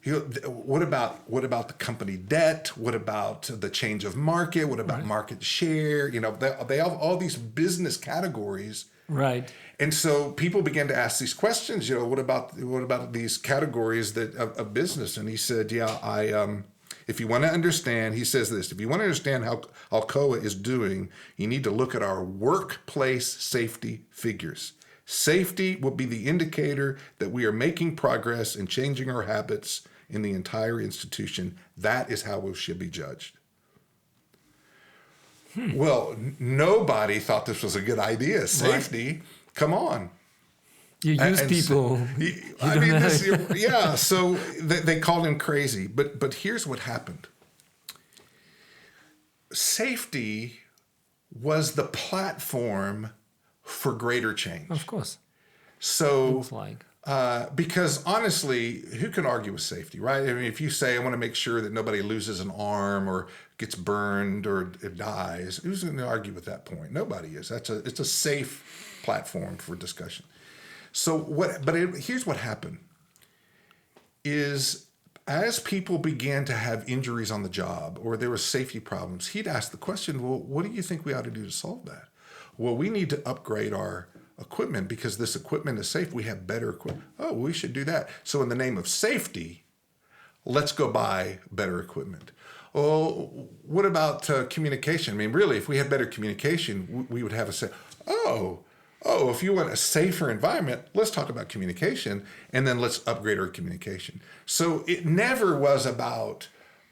Speaker 2: What about the company debt? What about the change of market? What about market share? They have all these business categories.
Speaker 1: Right.
Speaker 2: And so people began to ask these questions. What about these categories of business? And he said, if you want to understand, he says this, if you want to understand how Alcoa is doing, you need to look at our workplace safety figures. Safety will be the indicator that we are making progress and changing our habits in the entire institution. That is how we should be judged. Well, nobody thought this was a good idea. Safety, right. Come on.
Speaker 1: You use people.
Speaker 2: So they called him crazy. But here's what happened. Safety was the platform for greater change.
Speaker 1: Of course.
Speaker 2: So,
Speaker 1: looks like.
Speaker 2: Because honestly, who can argue with safety, right? I mean, if you say, I want to make sure that nobody loses an arm or gets burned or dies, who's going to argue with that point? Nobody is. It's a safe platform for discussion. So here's what happened is as people began to have injuries on the job or there were safety problems, he'd ask the question, well, what do you think we ought to do to solve that? Well, we need to upgrade our equipment because this equipment is safe. We have better equipment. Oh, we should do that. So in the name of safety, let's go buy better equipment. Oh, what about communication? I mean, really, if we had better communication, we would have a say, if you want a safer environment, let's talk about communication, and then let's upgrade our communication. So it never was about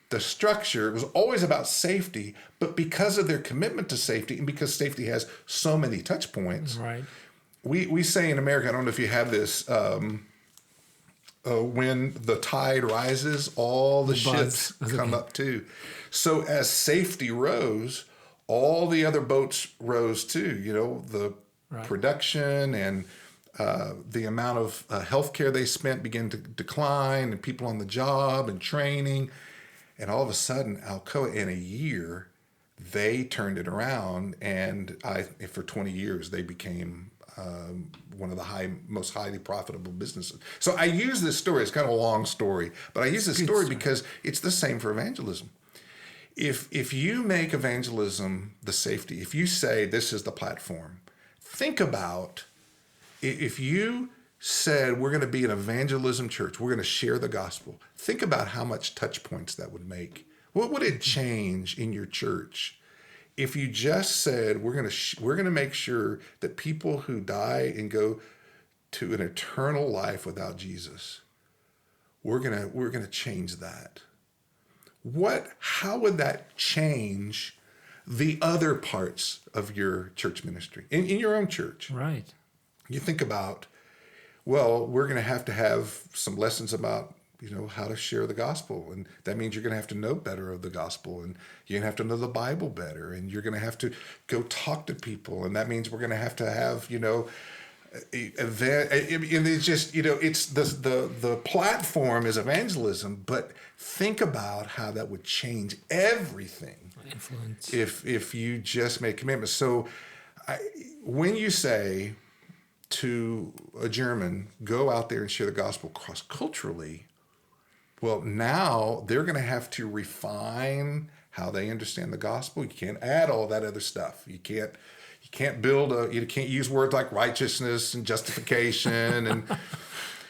Speaker 2: the structure. It was always about safety, but because of their commitment to safety and because safety has so many touch points,
Speaker 1: right.
Speaker 2: We say in America, I don't know if you have this, when the tide rises, all the ships come up too. So as safety rose, all the other boats rose too. The production and the amount of healthcare they spent began to decline, and people on the job and training. And all of a sudden, Alcoa, in a year, they turned it around, and for 20 years, they became one of the most highly profitable businesses. So I use this story. It's kind of a long story, but I use this story because it's the same for evangelism. If you make evangelism the safety, if you say this is the platform, think about if you said we're going to be an evangelism church, we're going to share the gospel. Think about how much touch points that would make. What would it change in your church if you just said we're going to make sure that people who die and go to an eternal life without Jesus, we're going to change that. How would that change the other parts of your church ministry in your own church?
Speaker 1: Right.
Speaker 2: You think about, well, we're going to have some lessons about how to share the gospel. And that means you're going to have to know better of the gospel, and you're going to have to know the Bible better, and you're going to have to go talk to people. And that means we're going to have event. And it's just, it's the platform is evangelism, but think about how that would change everything.
Speaker 1: Influence.
Speaker 2: If you just make commitments. So when you say to a German, go out there and share the gospel cross-culturally, well, now they're going to have to refine how they understand the gospel. You can't add all that other stuff. You can't use words like righteousness and justification, and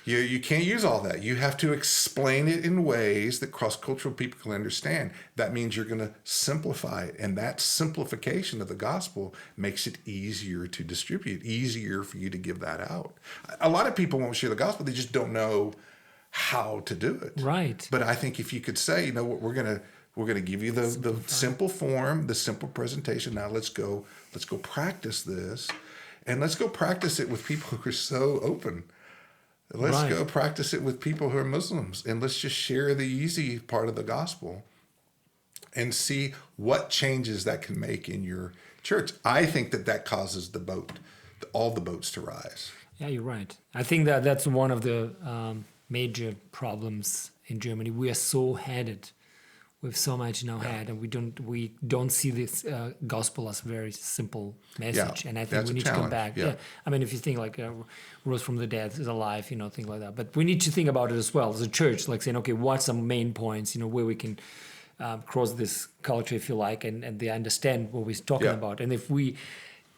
Speaker 2: you can't use all that. You have to explain it in ways that cross-cultural people can understand. That means you're going to simplify it, and that simplification of the gospel makes it easier to distribute, easier for you to give that out. A lot of people won't share the gospel; they just don't know how to do it.
Speaker 1: Right.
Speaker 2: But I think if you could say, we're going to give you the simple form, the simple presentation. Now let's go practice this, and let's go practice it with people who are so open. Let's go practice it with people who are Muslims, and let's just share the easy part of the gospel and see what changes that can make in your church. I think that causes all the boats to rise.
Speaker 1: Yeah, you're right. I think that's one of the major problems in Germany. We are so headed. We have so much in our head, and we don't see this gospel as a very simple message. And I think we need to come back. Yeah. I mean, if you think like rose from the dead is alive, things like that. But we need to think about it as well as a church, like saying, okay, what's some main points, where we can cross this culture, if you like, and they understand what we're talking about. And if we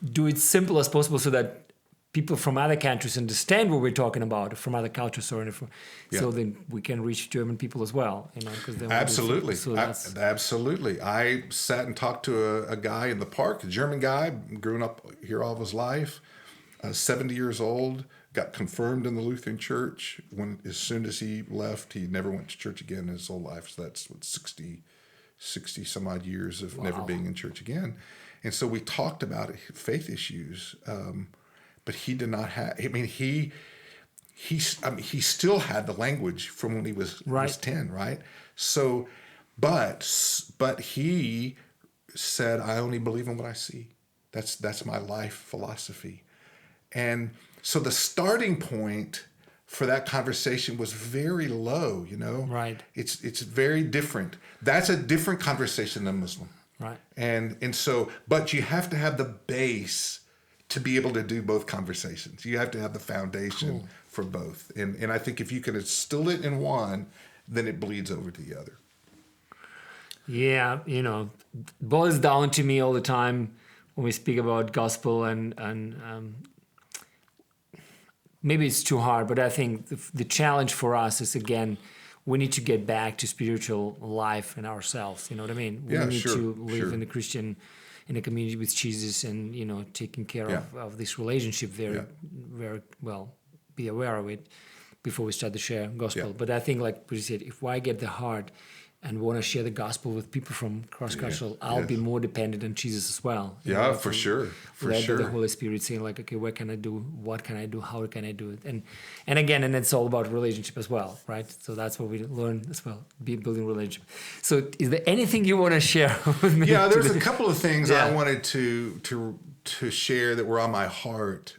Speaker 1: do it simple as possible so that people from other countries understand what we're talking about, from other cultures, so then we can reach German people as well.
Speaker 2: Absolutely. Absolutely. I sat and talked to a guy in the park, a German guy, grown up here all of his life, 70 years old, got confirmed in the Lutheran Church. As soon as he left, he never went to church again in his whole life. So that's 60 some odd years of never being in church again. And so we talked about faith issues. But he did not have. I mean, he still had the language from when he was 10, right? So, but he said, "I only believe in what I see. That's my life philosophy." And so the starting point for that conversation was very low.
Speaker 1: Right?
Speaker 2: It's very different. That's a different conversation than Muslim.
Speaker 1: Right.
Speaker 2: And so, but you have to have the base to be able to do both conversations. You have to have the foundation for both. And I think if you can instill it in one, then it bleeds over to the other.
Speaker 1: Yeah, boils down to me all the time when we speak about gospel and maybe it's too hard, but I think the challenge for us is, again, we need to get back to spiritual life in ourselves. You know what I mean? We need to live in a community with Jesus, and taking care of this relationship very well, be aware of it before we start to share gospel. But I think, like you said, if I get the heart and want to share the gospel with people from cross-cultural, I'll be more dependent on Jesus as well.
Speaker 2: For sure.
Speaker 1: The Holy Spirit saying like, okay, what can I do? What can I do? How can I do it? And again, it's all about relationship as well, right? So that's what we learn as well, building relationship. So is there anything you want to share with me?
Speaker 2: Yeah, there's a couple of things I wanted to share that were on my heart.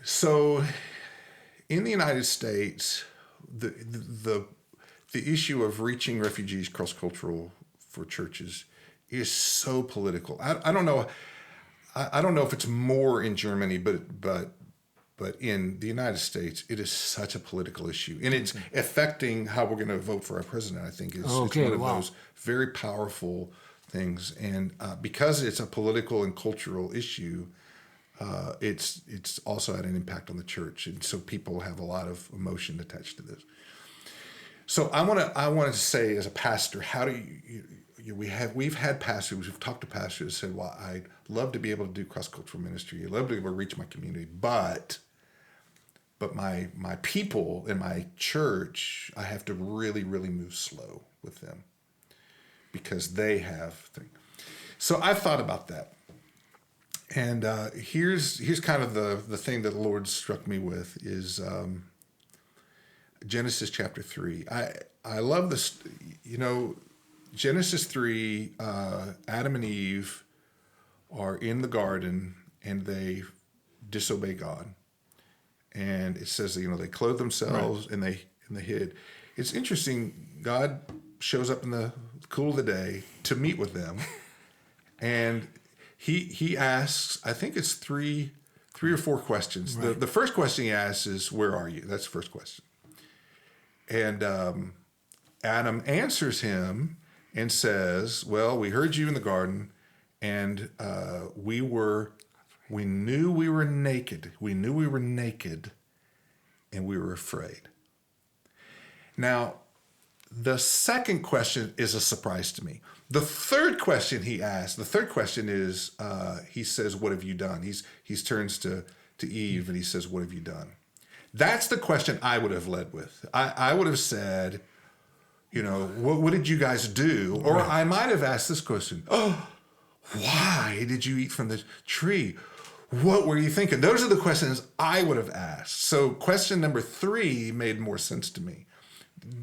Speaker 2: So in the United States, the issue of reaching refugees cross-cultural for churches is so political. I don't know. I don't know if it's more in Germany, but in the United States, it is such a political issue, and it's affecting how we're going to vote for our president. I think it's one of those very powerful things, and because it's a political and cultural issue, it's also had an impact on the church, and so people have a lot of emotion attached to this. So I want to say, as a pastor, how do we've had pastors, we've talked to pastors who said, well, I'd love to be able to do cross-cultural ministry, I'd love to be able to reach my community, but my people in my church, I have to really, really move slow with them because they have things. So I've thought about that. And here's kind of the thing that the Lord struck me with is Genesis chapter 3. I love this, Genesis 3, Adam and Eve are in the garden and they disobey God. And it says that, they clothed themselves and they hid. It's interesting, God shows up in the cool of the day to meet with them. And he asks, I think it's three or four questions. Right. The first question he asks is, where are you? That's the first question. And Adam answers him and says, well, we heard you in the garden, and we knew we were naked. We knew we were naked, and we were afraid. Now, the second question is a surprise to me. The third question he asks, is, he says, what have you done? He turns to Eve and he says, what have you done? That's the question I would have led with. I would have said, what did you guys do? Or I might have asked this question, why did you eat from the tree? What were you thinking? Those are the questions I would have asked. So question number 3 made more sense to me.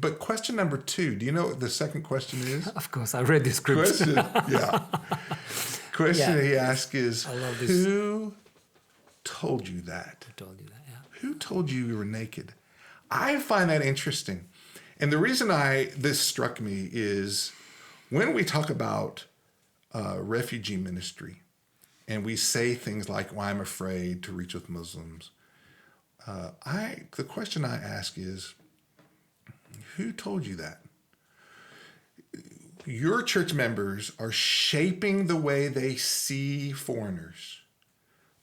Speaker 2: But question number 2, do you know what the second question is?
Speaker 1: Of course, I read the script.
Speaker 2: Question he asks is,
Speaker 1: I love this.
Speaker 2: who told you that?
Speaker 1: Who told you that,
Speaker 2: Who told you were naked? I find that interesting. And the reason this struck me is when we talk about refugee ministry and we say things like, well, I'm afraid to reach with Muslims, the question I ask is, who told you that? Your church members are shaping the way they see foreigners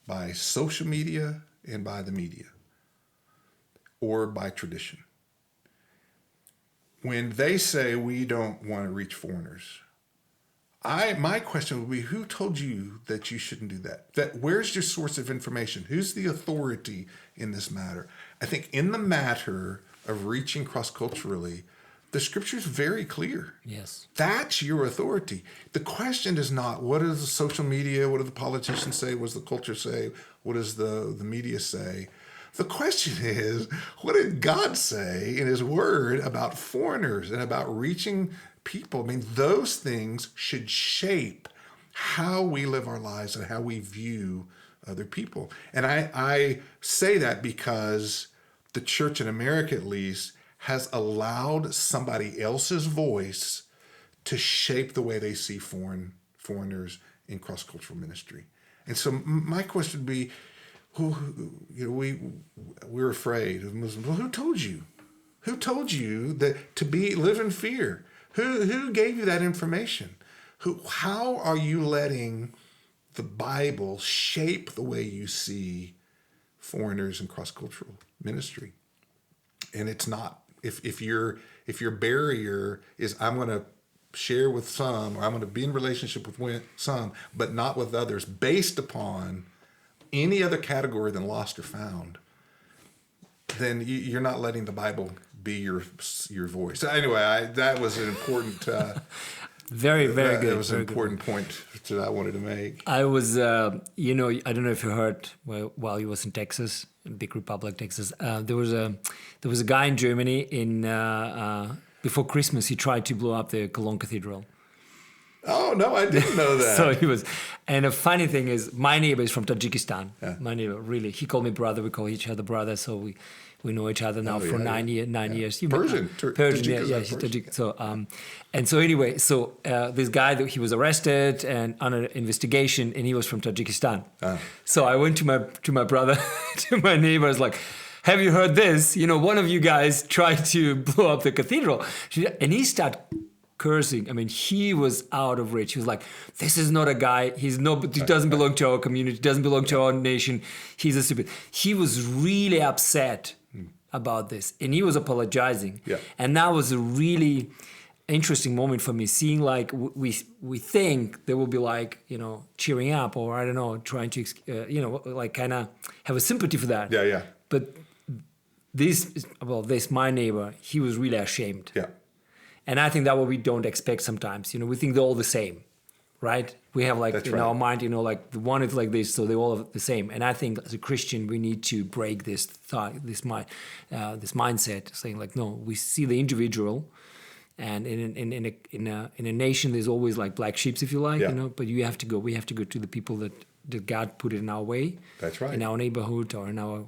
Speaker 2: by social media and by the media or by tradition. When they say we don't want to reach foreigners, my question would be, who told you that you shouldn't do that? Where's your source of information? Who's the authority in this matter? I think in the matter of reaching cross-culturally, the scripture is very clear.
Speaker 1: Yes.
Speaker 2: That's your authority. The question is not, what does the social media, what do the politicians say, what does the culture say, what does the media say? The question is, what did God say in his word about foreigners and about reaching people? I mean, those things should shape how we live our lives and how we view other people. And I say that because the church in America, at least, has allowed somebody else's voice to shape the way they see foreigners in cross-cultural ministry. And so my question would be, we're afraid of Muslims. Well, who told you? Who told you that live in fear? Who gave you that information? How are you letting the Bible shape the way you see foreigners in cross-cultural ministry? And it's not. If your barrier is I'm going to share with some, or I'm going to be in relationship with some, but not with others, based upon any other category than lost or found, then you're not letting the Bible be your voice. So anyway, that was an important.
Speaker 1: Very good.
Speaker 2: That was an important point that I wanted to make.
Speaker 1: I was, I don't know if you heard while he was in Texas, in Big Republic, Texas. There was a guy in Germany before Christmas. He tried to blow up the Cologne Cathedral.
Speaker 2: Oh no, I didn't know that.
Speaker 1: So he was, and the funny thing is, my neighbor is from Tajikistan. Yeah. My neighbor, really, he called me brother. We call each other brother. So we know each other now for 9 years.
Speaker 2: Persian,
Speaker 1: yeah, he's Tajik. So anyway, this guy, he was arrested and under investigation, and he was from Tajikistan. So I went to my brother, to my neighbor, I was like, have you heard this? One of you guys tried to blow up the cathedral, and he started cursing. I mean, he was out of reach. He was like, this is not a guy. He doesn't belong to our community, doesn't belong to our nation. He's a stupid. He was really upset about this, and he was apologizing. Yeah. And that was a really interesting moment for me, seeing like we think there will be like, cheering up, or I don't know, trying to, like kind of have a sympathy for that.
Speaker 2: Yeah.
Speaker 1: But this, my neighbor, he was really ashamed.
Speaker 2: Yeah.
Speaker 1: And I think that what we don't expect sometimes. We think they're all the same, right? We have like our mind, like the one is like this, so they're all the same. And I think as a Christian, we need to break this thought, this mindset, saying like, no, we see the individual, and in a nation, there's always like black sheep, if you like, But we have to go to the people that God put in our way.
Speaker 2: That's right.
Speaker 1: In our neighborhood or in our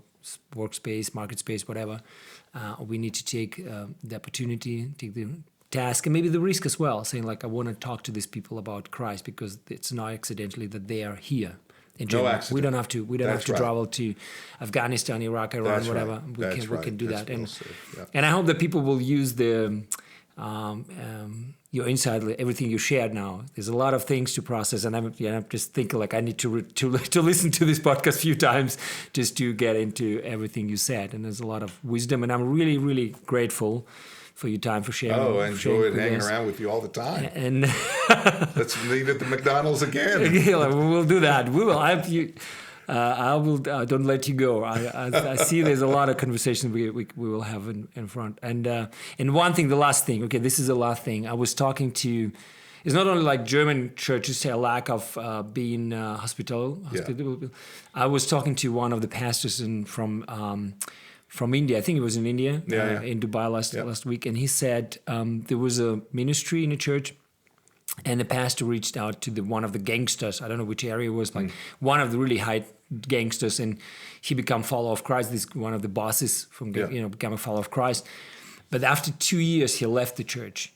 Speaker 1: workspace, market space, whatever. We need to take the opportunity, take the task, and maybe the risk as well, saying like, I want to talk to these people about Christ, because it's not accidentally that they are here in Germany.
Speaker 2: No accident.
Speaker 1: We don't have to travel to Afghanistan, Iraq, Iran, whatever. We can do that. And I hope that people will use the your insight, everything you shared now. There's a lot of things to process, and I'm just thinking like I need to listen to this podcast a few times just to get into everything you said. And there's a lot of wisdom, and I'm really, really grateful for your time, for sharing.
Speaker 2: Oh, I enjoyed hanging around with you all the time.
Speaker 1: And
Speaker 2: let's meet at the McDonald's again.
Speaker 1: Yeah, we'll do that. We will. I will. Don't let you go. I see there's a lot of conversations we will have in front. And one thing, the last thing. Okay, this is the last thing. I was talking to. It's not only like German churches say a lack of being hospitable.
Speaker 2: Yeah.
Speaker 1: I was talking to one of the pastors from India. I think it was in India, in Dubai last week, and he said there was a ministry in a church, and the pastor reached out to one of the gangsters. I don't know which area it was, like one of the really gangsters, and he became a follower of Christ. This one of the bosses from became a follower of Christ. But after 2 years, he left the church.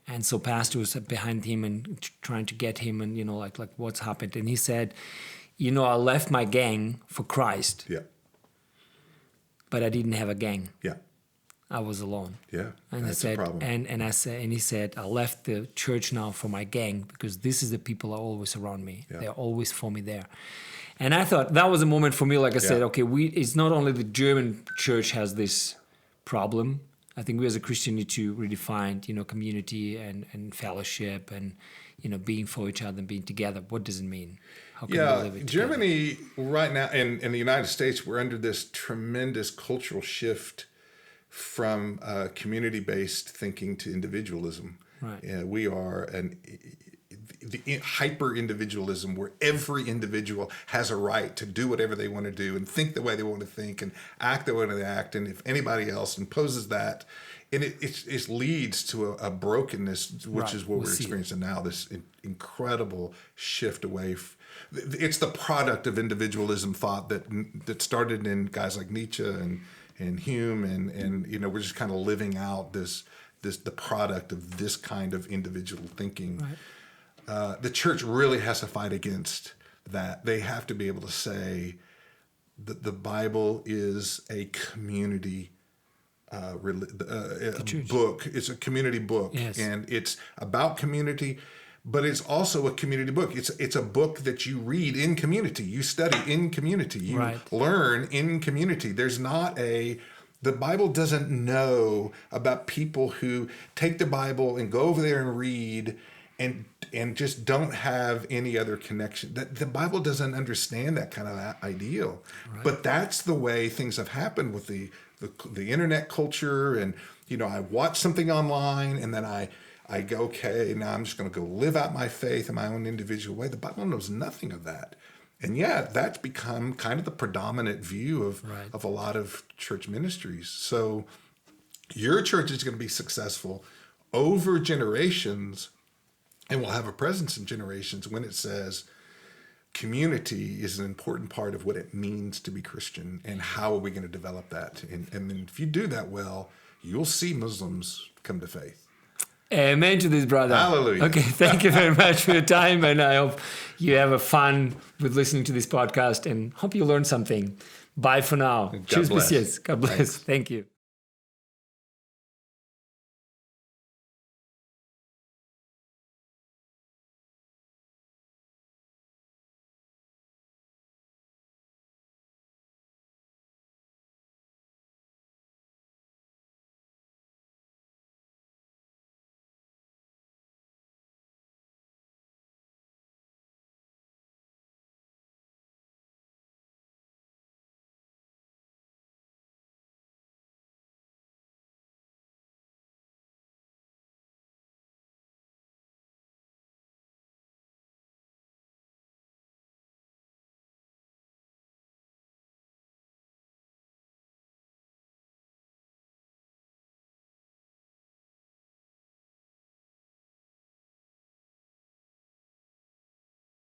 Speaker 1: And so pastor was behind him and trying to get him, and like what's happened. And he said, I left my gang for Christ.
Speaker 2: Yeah.
Speaker 1: But I didn't have a gang.
Speaker 2: Yeah.
Speaker 1: I was alone.
Speaker 2: Yeah.
Speaker 1: And
Speaker 2: that's
Speaker 1: I said,
Speaker 2: a problem.
Speaker 1: and he said, I left the church now for my gang because this is the people are always around me.
Speaker 2: Yeah.
Speaker 1: They're always for me there. And I thought that was a moment for me. Like I said, okay, it's not only the German church has this problem. I think we as a Christian need to redefine, community and fellowship and, being for each other and being together. What does it mean? How can we live it together?
Speaker 2: Germany right now and the United States, we're under this tremendous cultural shift from community-based thinking to individualism.
Speaker 1: Right.
Speaker 2: We are the hyper-individualism where every individual has a right to do whatever they want to do and think the way they want to think and act the way they act. And if anybody else imposes that, and it leads to a brokenness, which is what we're experiencing now, this incredible shift away. It's the product of individualism thought that started in guys like Nietzsche and Hume, and we're just kind of living out the product of this kind of individual thinking.
Speaker 1: Right.
Speaker 2: The church really has to fight against that. They have to be able to say that the Bible is a community book. It's a community book,
Speaker 1: yes.
Speaker 2: And it's about community. But it's also a community book. It's a book that you read in community. You study in community. You learn in community. The Bible doesn't know about people who take the Bible and go over there and read and just don't have any other connection. The Bible doesn't understand that kind of ideal. Right. But that's the way things have happened with the internet culture. And, I watch something online and then I go, okay, now I'm just going to go live out my faith in my own individual way. The Bible knows nothing of that. And yet that's become kind of the predominant view of a lot of church ministries. So your church is going to be successful over generations and will have a presence in generations when it says community is an important part of what it means to be Christian and how are we going to develop that. And if you do that well, you'll see Muslims come to faith.
Speaker 1: Amen to this, brother.
Speaker 2: Hallelujah.
Speaker 1: Okay, thank you very much for your time, and I hope you have a fun with listening to this podcast and hope you learn something. Bye for now.
Speaker 2: God bless.
Speaker 1: God bless.
Speaker 2: Thanks.
Speaker 1: Thank you.